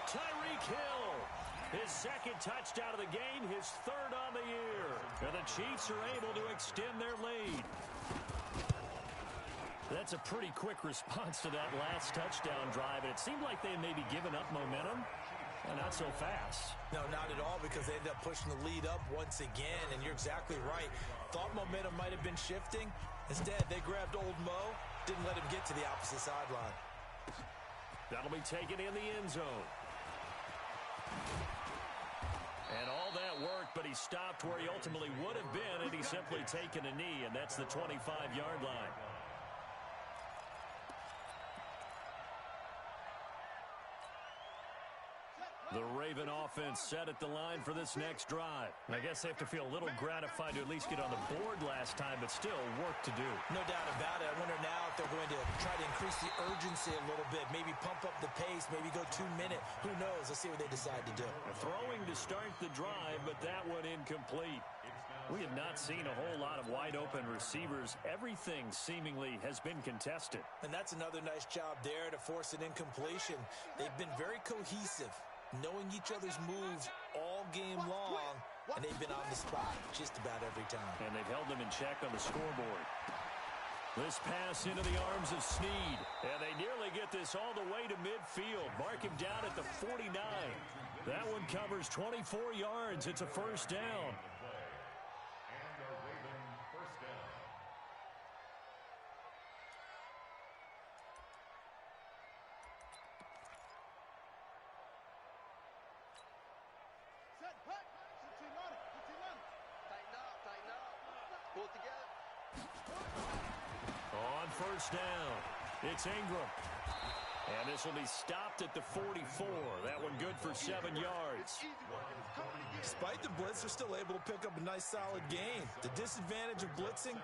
Tyreek Hill, his 2nd touchdown of the game, his 3rd on the year. And the Chiefs are able to extend their lead. That's a pretty quick response to that last touchdown drive. And it seemed like they had maybe given up momentum. Well, not so fast. No, not at all, because they ended up pushing the lead up once again, and you're exactly right. Thought momentum might have been shifting. Instead, they grabbed old Mo, didn't let him get to the opposite sideline. That'll be taken in the end zone. And all that worked, but he stopped where he ultimately would have been, and he's simply taken a knee, and that's the 25-yard line. The Raven offense set at the line for this next drive. And I guess they have to feel a little gratified to at least get on the board last time, but still work to do. No doubt about it. I wonder now if they're going to try to increase the urgency a little bit, maybe pump up the pace, maybe go 2-minute. Who knows? Let's see what they decide to do. Throwing to start the drive, but that one incomplete. We have not seen a whole lot of wide-open receivers. Everything seemingly has been contested. And that's another nice job there to force an incompletion. They've been very cohesive, knowing each other's moves all all game long, and they've been on the spot just about every time. And they've held them in check on the scoreboard. This pass into the arms of Snead. And they nearly get this all the way to midfield. Mark him down at the 49. That one covers 24 yards. It's a first down. On first down, it's Ingram. And this will be stopped at the 44. That one good for 7 yards. Despite the blitz, they're still able to pick up a nice, solid gain. The disadvantage of blitzing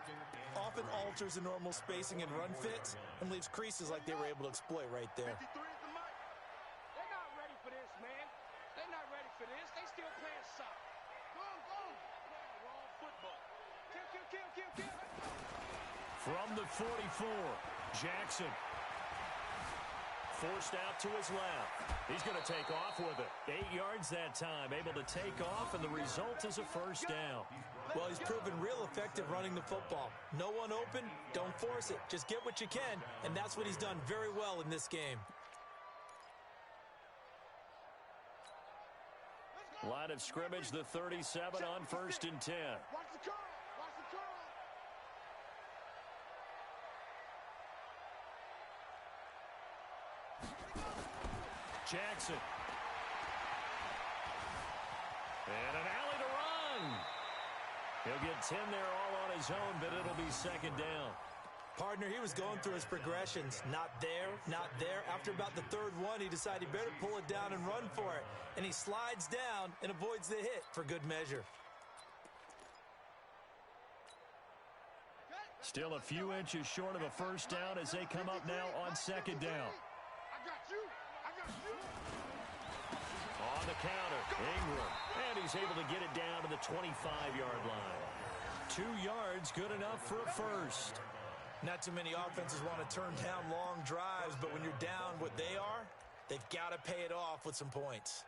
often alters the normal spacing and run fits and leaves creases like they were able to exploit right there. They're not ready for this, man. They're not ready for this. They still playing soccer. Go. Wrong football. Kill. From the 44, Jackson. Forced out to his left. He's going to take off with it. 8 yards that time, able to take off, and the result is a first down. Well, he's proven real effective running the football. No one open, don't force it. Just get what you can, and that's what he's done very well in this game. Line of scrimmage, the 37 on 1st and 10. Watch the curl. Jackson. And an alley to run. He'll get 10 there all on his own, but it'll be second down. Partner, he was going through his progressions. Not there, not there. After about the third one, he decided he better pull it down and run for it. And he slides down and avoids the hit for good measure. Still a few inches short of a first down as they come up now on second down. I got you. On the counter, Ingram. And he's able to get it down to the 25-yard line. 2 yards, good enough for a first. Not too many offenses want to turn down long drives, but when you're down what they are, they've got to pay it off with some points.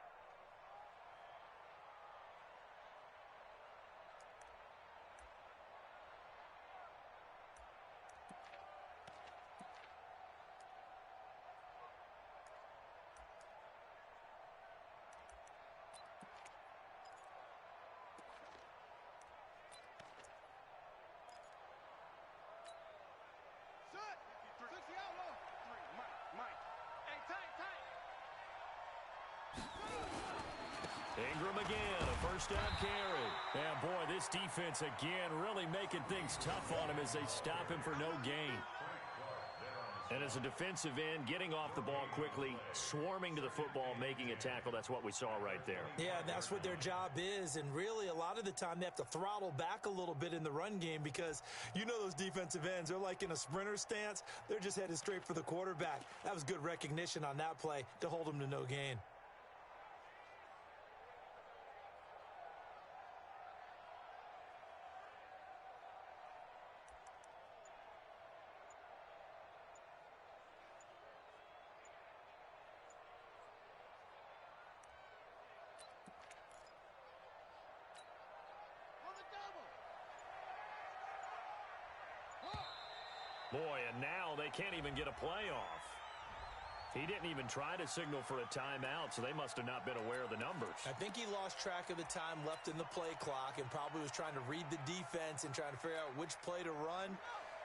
Ingram again, a first down carry. And boy, this defense again really making things tough on him as they stop him for no gain. And as a defensive end, getting off the ball quickly, swarming to the football, making a tackle, that's what we saw right there. Yeah, that's what their job is, and really a lot of the time they have to throttle back a little bit in the run game because you know those defensive ends, they're like in a sprinter stance. They're just headed straight for the quarterback. That was good recognition on that play to hold them to no gain. Boy, and now they can't even get a playoff. He didn't even try to signal for a timeout, so they must have not been aware of the numbers. I think he lost track of the time left in the play clock and probably was trying to read the defense and trying to figure out which play to run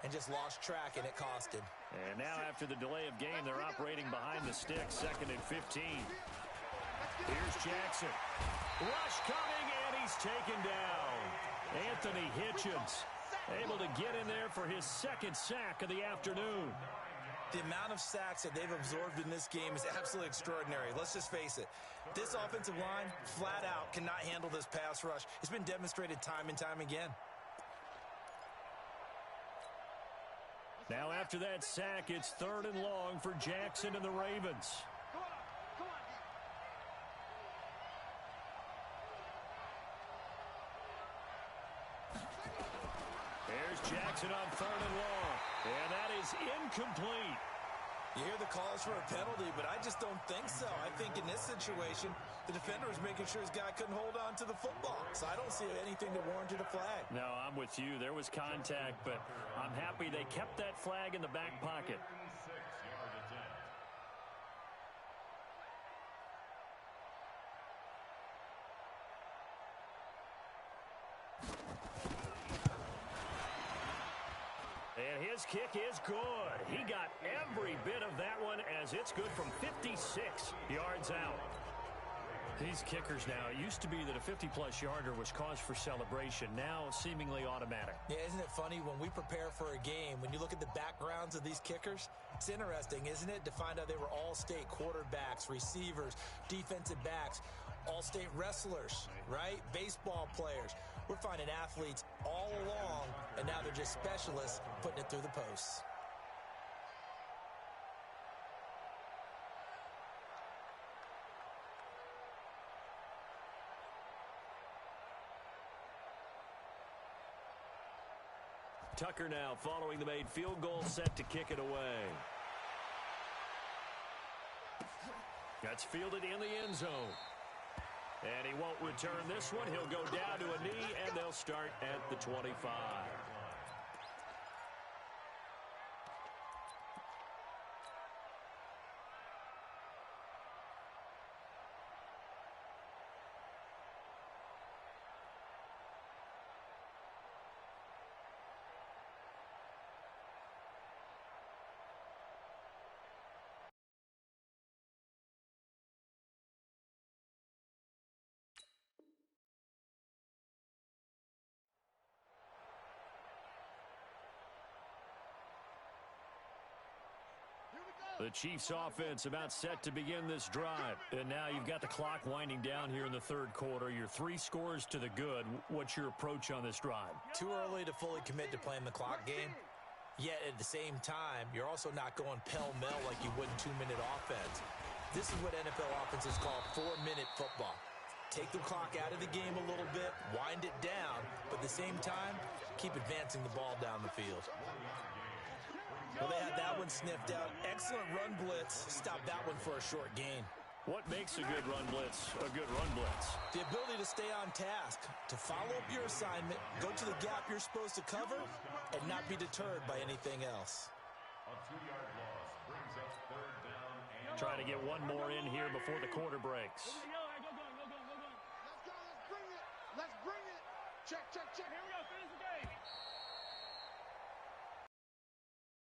and just lost track, and it cost him. And now after the delay of game, they're operating behind the sticks, 2nd and 15. Here's Jackson. Rush coming, and he's taken down. Anthony Hitchens able to get in there for his 2nd sack of the afternoon. The amount of sacks that they've absorbed in this game is absolutely extraordinary. Let's just face it. This offensive line, flat out, cannot handle this pass rush. It's been demonstrated time and time again. Now after that sack, it's 3rd and long for Jackson and the Ravens. Jackson on 3rd and long. And that is incomplete. You hear the calls for a penalty, but I just don't think so. I think in this situation, the defender was making sure his guy couldn't hold on to the football. So I don't see anything that warranted a flag. No, I'm with you. There was contact, but I'm happy they kept that flag in the back pocket. 6-yard attempt. And his kick is good. He got every bit of that one as it's good from 56 yards out. These kickers now, it used to be that a 50-plus yarder was cause for celebration. Now, seemingly automatic. Yeah, isn't it funny when we prepare for a game, when you look at the backgrounds of these kickers, it's interesting, isn't it, to find out they were all-state quarterbacks, receivers, defensive backs, all-state wrestlers, right? Baseball players. We're finding athletes all along, and now they're just specialists putting it through the posts. Tucker now following the made field goal, set to kick it away. That's fielded in the end zone. And he won't return this one. He'll go down to a knee, and they'll start at the 25. The Chiefs offense about set to begin this drive. And now you've got the clock winding down here in the third quarter. You're 3 scores to the good. What's your approach on this drive? Too early to fully commit to playing the clock game. Yet at the same time, you're also not going pell-mell like you would in 2-minute offense. This is what NFL offenses call 4-minute football. Take the clock out of the game a little bit, wind it down, but at the same time, keep advancing the ball down the field. Well, they had that one sniffed out. Excellent run blitz. Stop that one for a short gain. What makes a good run blitz a good run blitz? The ability to stay on task, to follow up your assignment, go to the gap you're supposed to cover, and not be deterred by anything else. A 2-yard loss brings up third down and... Trying to get one more in here before the quarter breaks. Let's go, let's bring it. Let's bring it. Check. Here we go, finish the game.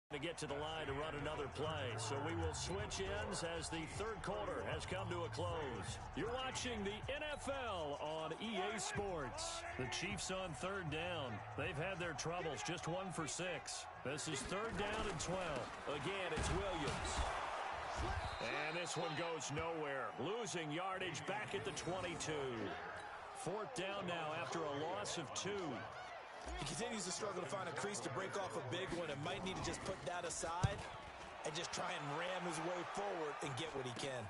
To get to the line to run another play. So we will switch ends as the third quarter has come to a close. You're watching the NFL on EA Sports. The Chiefs on third down. They've had their troubles, just 1 for 6. This is third down and 12. Again, it's Williams. And this one goes nowhere. Losing yardage back at the 22. Fourth down now after a loss of 2. He continues to struggle to find a crease to break off a big one and might need to just put that aside and just try and ram his way forward and get what he can.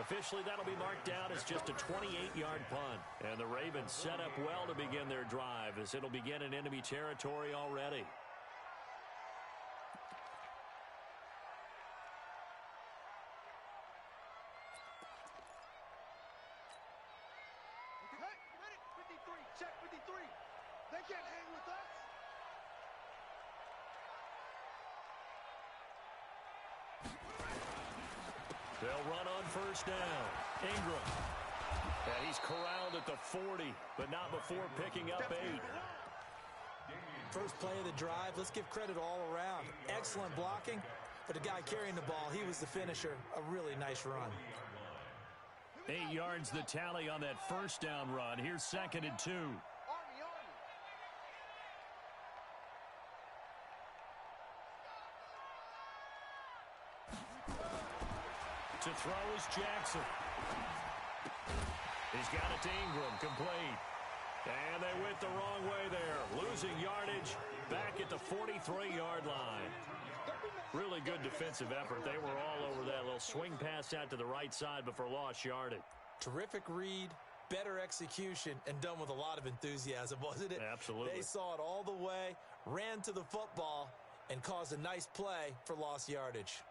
Officially, that'll be marked down as just a 28-yard punt. And the Ravens set up well to begin their drive as it'll begin in enemy territory already. Check 53. They can't hang with us. They'll run on first down. Ingram. And he's corralled at the 40, but not before picking up 8. First play of the drive, let's give credit all around. Excellent blocking, but the guy carrying the ball, he was the finisher. A really nice run. 8 yards the tally on that first down run. Here's 2nd and 2. To throw is Jackson. He's got it to Ingram, complete. And they went the wrong way there. Losing yardage back at the 43-yard line. Really good defensive effort. They were all over that little swing pass out to the right side before lost yardage. Terrific read, better execution, and done with a lot of enthusiasm, wasn't it? Absolutely. They saw it all the way, ran to the football, and caused a nice play for lost yardage.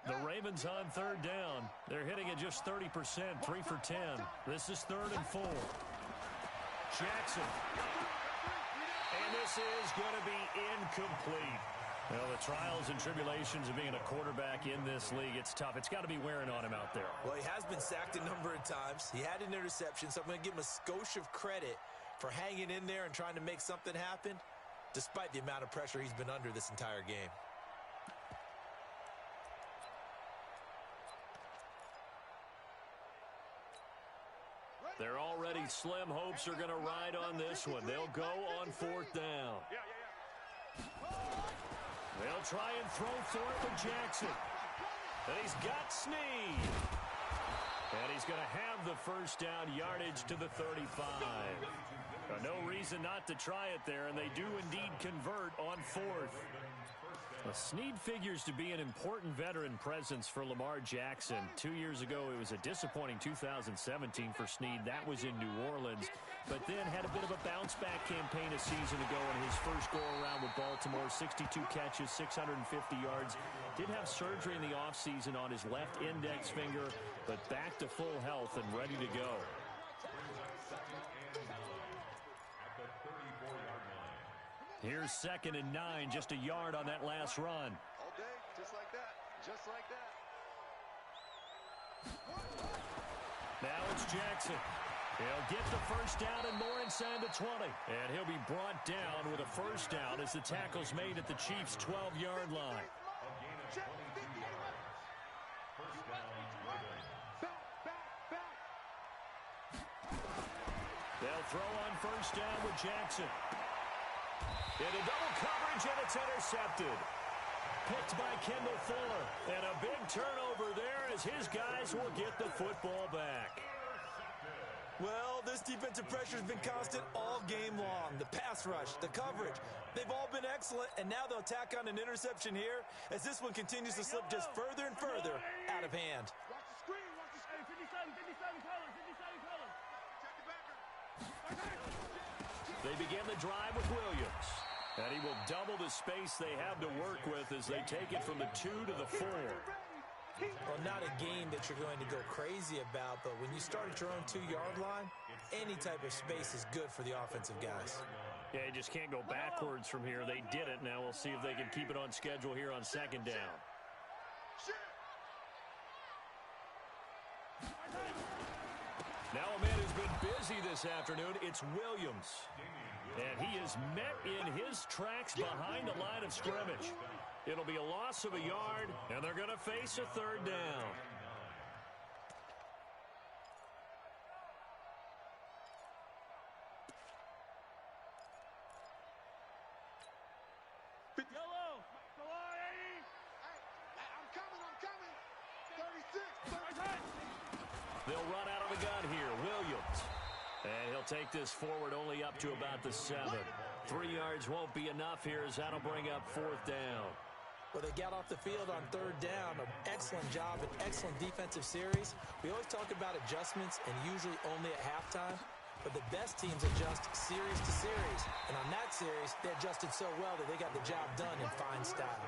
The Ravens on third down. They're hitting at just 30%, 3 for 10. This is 3rd and 4. Jackson. And this is going to be incomplete. Well, the trials and tribulations of being a quarterback in this league, it's tough. It's got to be wearing on him out there. Well, he has been sacked a number of times. He had an interception, so I'm going to give him a skosh of credit for hanging in there and trying to make something happen, despite the amount of pressure he's been under this entire game. They're already slim hopes are going to ride on this one. They'll go on 4th down. They'll try and throw for it with Jackson. And he's got Snead. And he's going to have the first down yardage to the 35. No reason not to try it there, and they do indeed convert on 4th. Snead figures to be an important veteran presence for Lamar Jackson. 2 years ago, it was a disappointing 2017 for Snead. That was in New Orleans, but then had a bit of a bounce-back campaign a season ago in his first go-around with Baltimore. 62 catches, 650 yards. Did have surgery in the offseason on his left index finger, but back to full health and ready to go. Here's 2nd and 9, just a yard on that last run. All day, just like that. Just like that. Now it's Jackson. He'll get the first down and more inside the 20. And he'll be brought down with a first down as the tackle's made at the Chiefs' 12-yard line. They'll throw on first down with Jackson. Into double coverage, and it's intercepted. Picked by Kendall Fuller. And a big turnover there as his guys will get the football back. Well, this defensive pressure has been constant all game long. The pass rush, the coverage, they've all been excellent, and now they'll tack on an interception here as this one continues to slip just further and further out of hand. Watch the screen. Watch the screen. 57 colors. 57 colors. Check the backer. They begin the drive with Williams. And he will double the space they have to work with as they take it from the 2 to the 4. Well, not a game that you're going to go crazy about, but when you start at your own 2-yard line, any type of space is good for the offensive guys. Yeah, you just can't go backwards from here. They did it. Now we'll see if they can keep it on schedule here on 2nd down. Now a man who's been busy this afternoon, it's Williams. And he is met in his tracks behind the line of scrimmage. It'll be a loss of a yard, and they're going to face a 3rd down. Yellow. Come on, Eddie. Hey, I'm coming. 36. They'll run out of the gun here. Williams. And he'll take this forward only up to about the 7. 3 yards won't be enough here as that'll bring up 4th down. Well, they got off the field on 3rd down. An excellent job, an excellent defensive series. We always talk about adjustments and usually only at halftime. But the best teams adjust series to series. And on that series, they adjusted so well that they got the job done in fine style.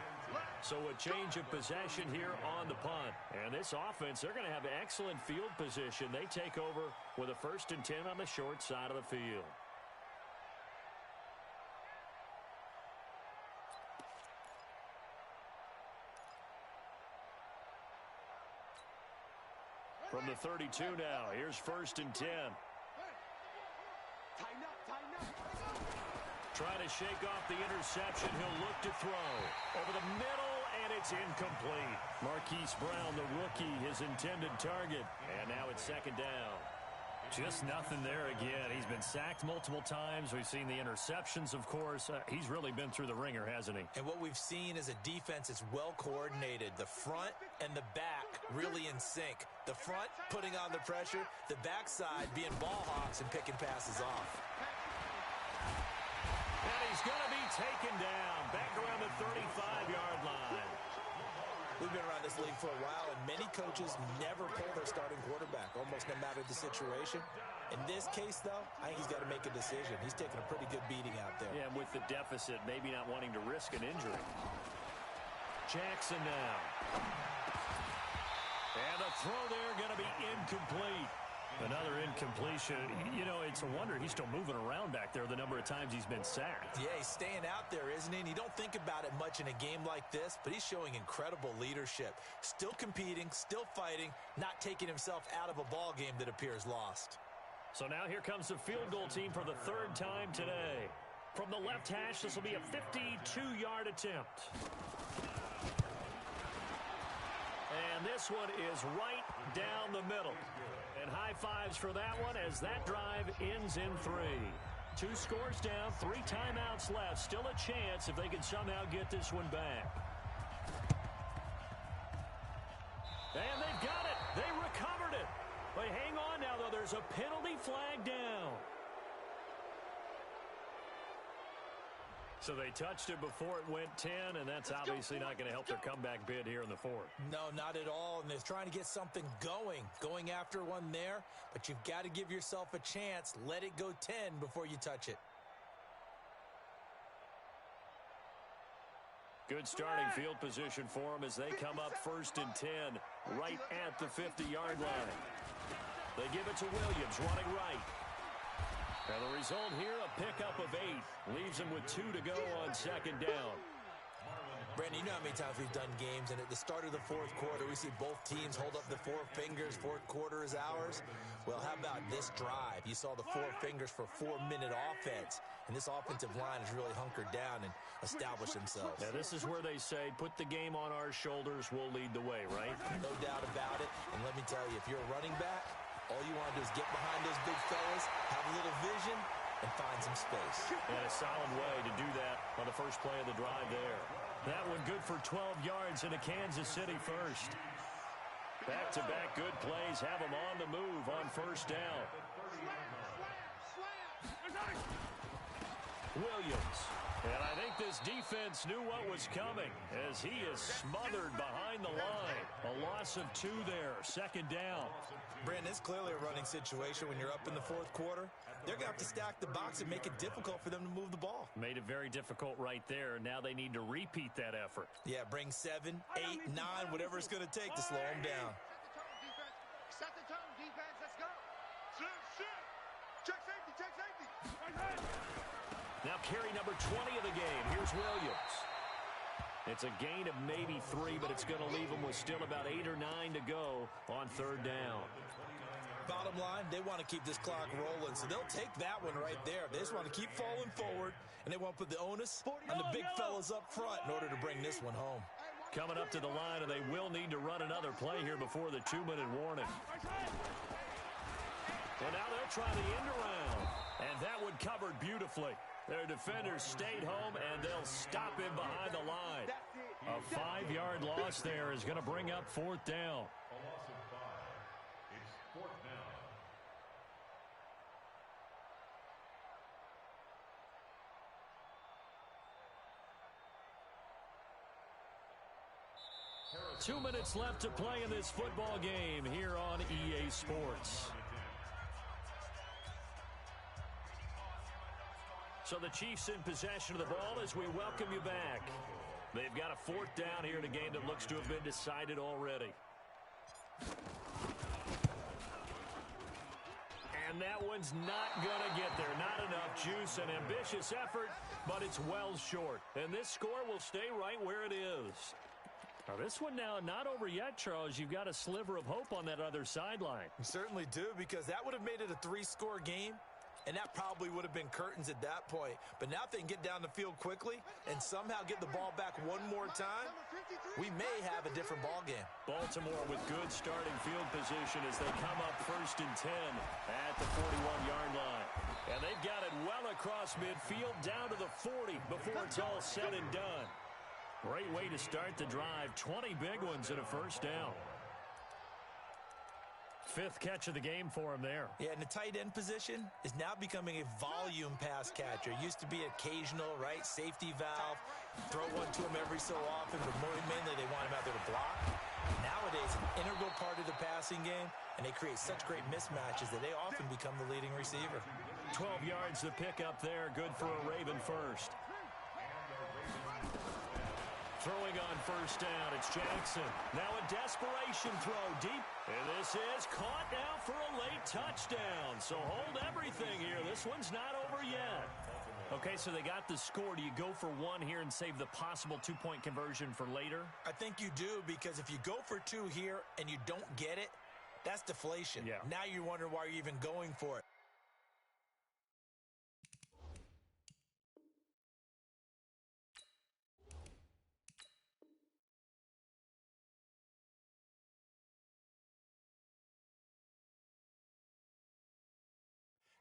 So a change of possession here on the punt. And this offense, they're going to have excellent field position. They take over with a 1st and 10 on the short side of the field. From the 32 now, here's 1st and 10. Tighten up. Trying to shake off the interception. He'll look to throw. Over the middle, and it's incomplete. Marquise Brown, the rookie, his intended target. And now it's 2nd down. Just nothing there again. He's been sacked multiple times. We've seen the interceptions, of course. He's really been through the ringer, hasn't he? And what we've seen is a defense that's well coordinated. The front and the back really in sync. The front putting on the pressure, the backside being ball hawks and picking passes off. And he's going to be taken down back around the 35-yard line. We've been around this league for a while, and many coaches never pull their starting quarterback, almost no matter the situation. In this case, though, I think he's got to make a decision. He's taking a pretty good beating out there. Yeah, with the deficit, maybe not wanting to risk an injury. Jackson now. And the throw there going to be incomplete. Another incompletion. You know, it's a wonder he's still moving around back there the number of times he's been sacked. Yeah, he's staying out there, isn't he? And you don't think about it much in a game like this, but he's showing incredible leadership. Still competing, still fighting, not taking himself out of a ball game that appears lost. So now here comes the field goal team for the third time today. From the left hash, this will be a 52-yard attempt. And this one is right down the middle. And high fives for that one as that drive ends in 3. 2 scores down, 3 timeouts left. Still a chance if they can somehow get this one back. And they've got it. They recovered it. But hang on now, though. There's a penalty flag down. So they touched it before it went 10, and that's obviously not going to help their comeback bid here in the 4th. No, not at all, and they're trying to get something going after one there, but you've got to give yourself a chance. Let it go 10 before you touch it. Good starting field position for them as they come up 1st and 10, right at the 50-yard line. They give it to Williams, running right. And the result here, a pickup of 8. Leaves them with 2 to go on 2nd down. Brandon, you know how many times we've done games, and at the start of the 4th quarter, we see both teams hold up the 4 fingers, 4th quarter is ours. Well, how about this drive? You saw the 4 fingers for 4-minute offense, and this offensive line has really hunkered down and established themselves. Now, this is where they say, put the game on our shoulders, we'll lead the way, right? No doubt about it, and let me tell you, if you're a running back, all you want to do is get behind those big fellas, have a little vision, and find some space. And a solid way to do that on the first play of the drive there. That one good for 12 yards into Kansas City first. Back-to-back good plays have them on the move on 1st down. Williams. And I think this defense knew what was coming as he is smothered behind the line. A loss of 2 there, 2nd down. Brandon, it's clearly a running situation when you're up in the 4th quarter. They're going to have to stack the box and make it difficult for them to move the ball. Made it very difficult right there. Now they need to repeat that effort. Yeah, bring 7, 8, 9, whatever it's going to take to slow them down. Set the tone, defense. Let's go. Check safety, check safety. Now carry number 20 of the game. Here's Williams. It's a gain of maybe 3, but it's going to leave them with still about 8 or 9 to go on 3rd down. Bottom line, they want to keep this clock rolling, so they'll take that one right there. They just want to keep falling forward, and they want to put the onus on the big fellas up front in order to bring this one home. Coming up to the line, and they will need to run another play here before the 2-minute warning. And now they'll try the end around, and that one covered beautifully. Their defenders stayed home, and they'll stop him behind the line. A 5-yard loss there is going to bring up 4th down. A loss of 5. It's 4th down. Two minutes left to play in this football game here on EA Sports. So the Chiefs in possession of the ball as we welcome you back. They've got a 4th down here in a game that looks to have been decided already. And that one's not going to get there. Not enough juice, an ambitious effort, but it's well short. And this score will stay right where it is. Now, this one now not over yet, Charles. You've got a sliver of hope on that other sideline. You certainly do, because that would have made it a 3-score game, and that probably would have been curtains at that point. But now if they can get down the field quickly and somehow get the ball back one more time, we may have a different ball game. Baltimore with good starting field position as they come up 1st and 10 at the 41-yard line. And they've got it well across midfield down to the 40 before it's all said and done. Great way to start the drive. 20 big ones and a 1st down. fifth catch of the game for him there. Yeah, and the tight end position is now becoming a volume pass catcher. Used to be occasional, right, safety valve, throw one to him every so often, but mainly they want him out there to block. Nowadays, an integral part of the passing game, and they create such great mismatches that they often become the leading receiver. 12 yards to pick up there, good for a Raven first. Throwing on first down, it's Jackson. Now a desperation throw deep. And this is caught now for a late touchdown. So hold everything here. This one's not over yet. Okay, so they got the score. Do you go for one here and save the possible two-point conversion for later? I think you do, because if you go for two here and you don't get it, that's deflation. Yeah. Now you wonder why you're even going for it.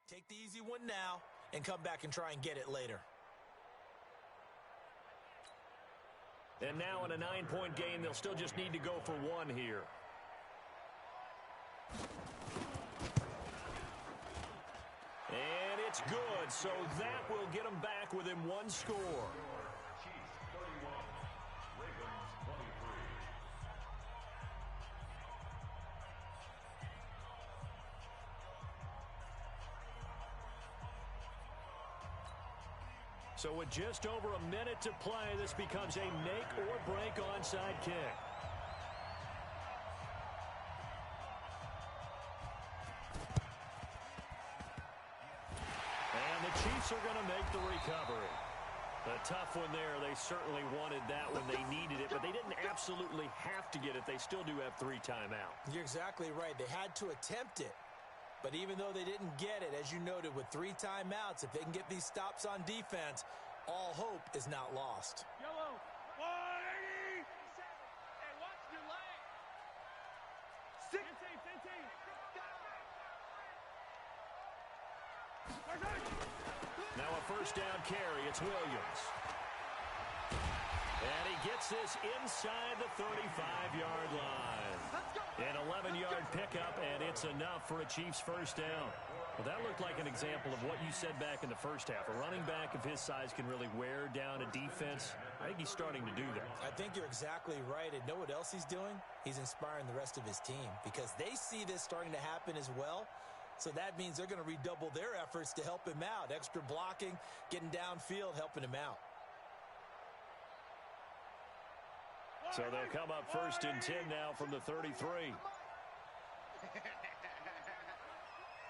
Take the easy one now and come back and try and get it later. And now in a 9-point game, they'll still just need to go for one here. And it's good, so that will get them back within one score. Chiefs 31, Ravens 23. So with just over a minute to play, this becomes a make-or-break onside kick. And the Chiefs are going to make the recovery. A tough one there. They certainly wanted that when they needed it, but they didn't absolutely have to get it. They still do have 3 timeouts. You're exactly right. They had to attempt it. But even though they didn't get it, as you noted, with 3 timeouts, if they can get these stops on defense, all hope is not lost. Yellow, 180. Hey, watch your leg. 15. Now a first down carry. It's Williams. And he gets this inside the 35-yard line. An 11-yard pickup, and it's enough for a Chiefs first down. Well, that looked like an example of what you said back in the first half. A running back of his size can really wear down a defense. I think he's starting to do that. I think you're exactly right. And know what else he's doing? He's inspiring the rest of his team, because they see this starting to happen as well. So that means they're going to redouble their efforts to help him out. Extra blocking, getting downfield, helping him out. So they'll come up first and 10 now from the 33.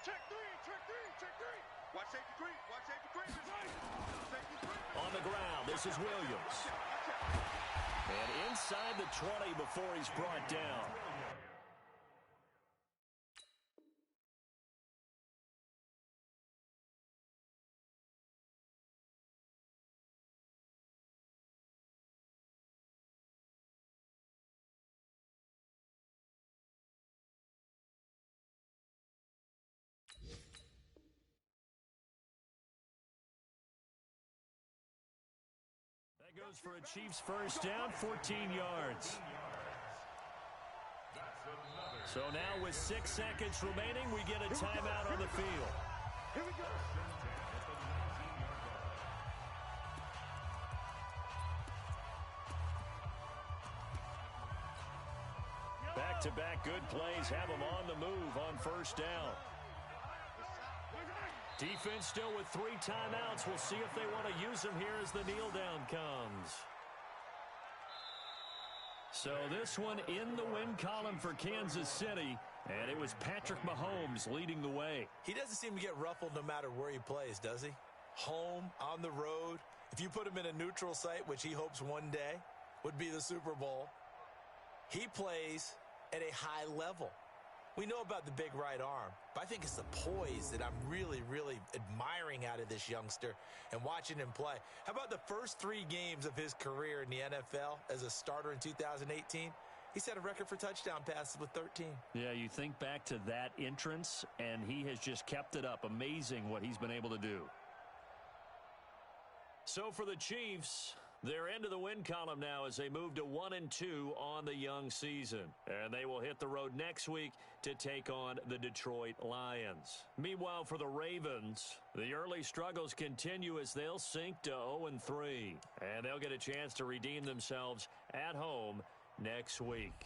Check three. Watch safety three. Safety three. On the ground, this is Williams. And inside the 20 before he's brought down. Goes for a Chiefs first down, 14 yards. So now with 6 seconds remaining, we get a timeout on the field. Here we go. Back-to-back good plays have them on the move on first down. Defense still with 3 timeouts. We'll see if they want to use them here as the kneel down comes. So this one in the win column for Kansas City, and it was Patrick Mahomes leading the way. He doesn't seem to get ruffled no matter where he plays, does he? Home, on the road. If you put him in a neutral site, which he hopes one day would be the Super Bowl, he plays at a high level. We know about the big right arm, but I think it's the poise that I'm really, really admiring out of this youngster and watching him play. How about the first 3 games of his career in the NFL as a starter in 2018? He set a record for touchdown passes with 13. Yeah, you think back to that entrance, and he has just kept it up. Amazing what he's been able to do. So for the Chiefs, They're into the win column now as they move to 1-2 on the young season. And they will hit the road next week to take on the Detroit Lions. Meanwhile, for the Ravens, the early struggles continue as they'll sink to 0-3. And they'll get a chance to redeem themselves at home next week.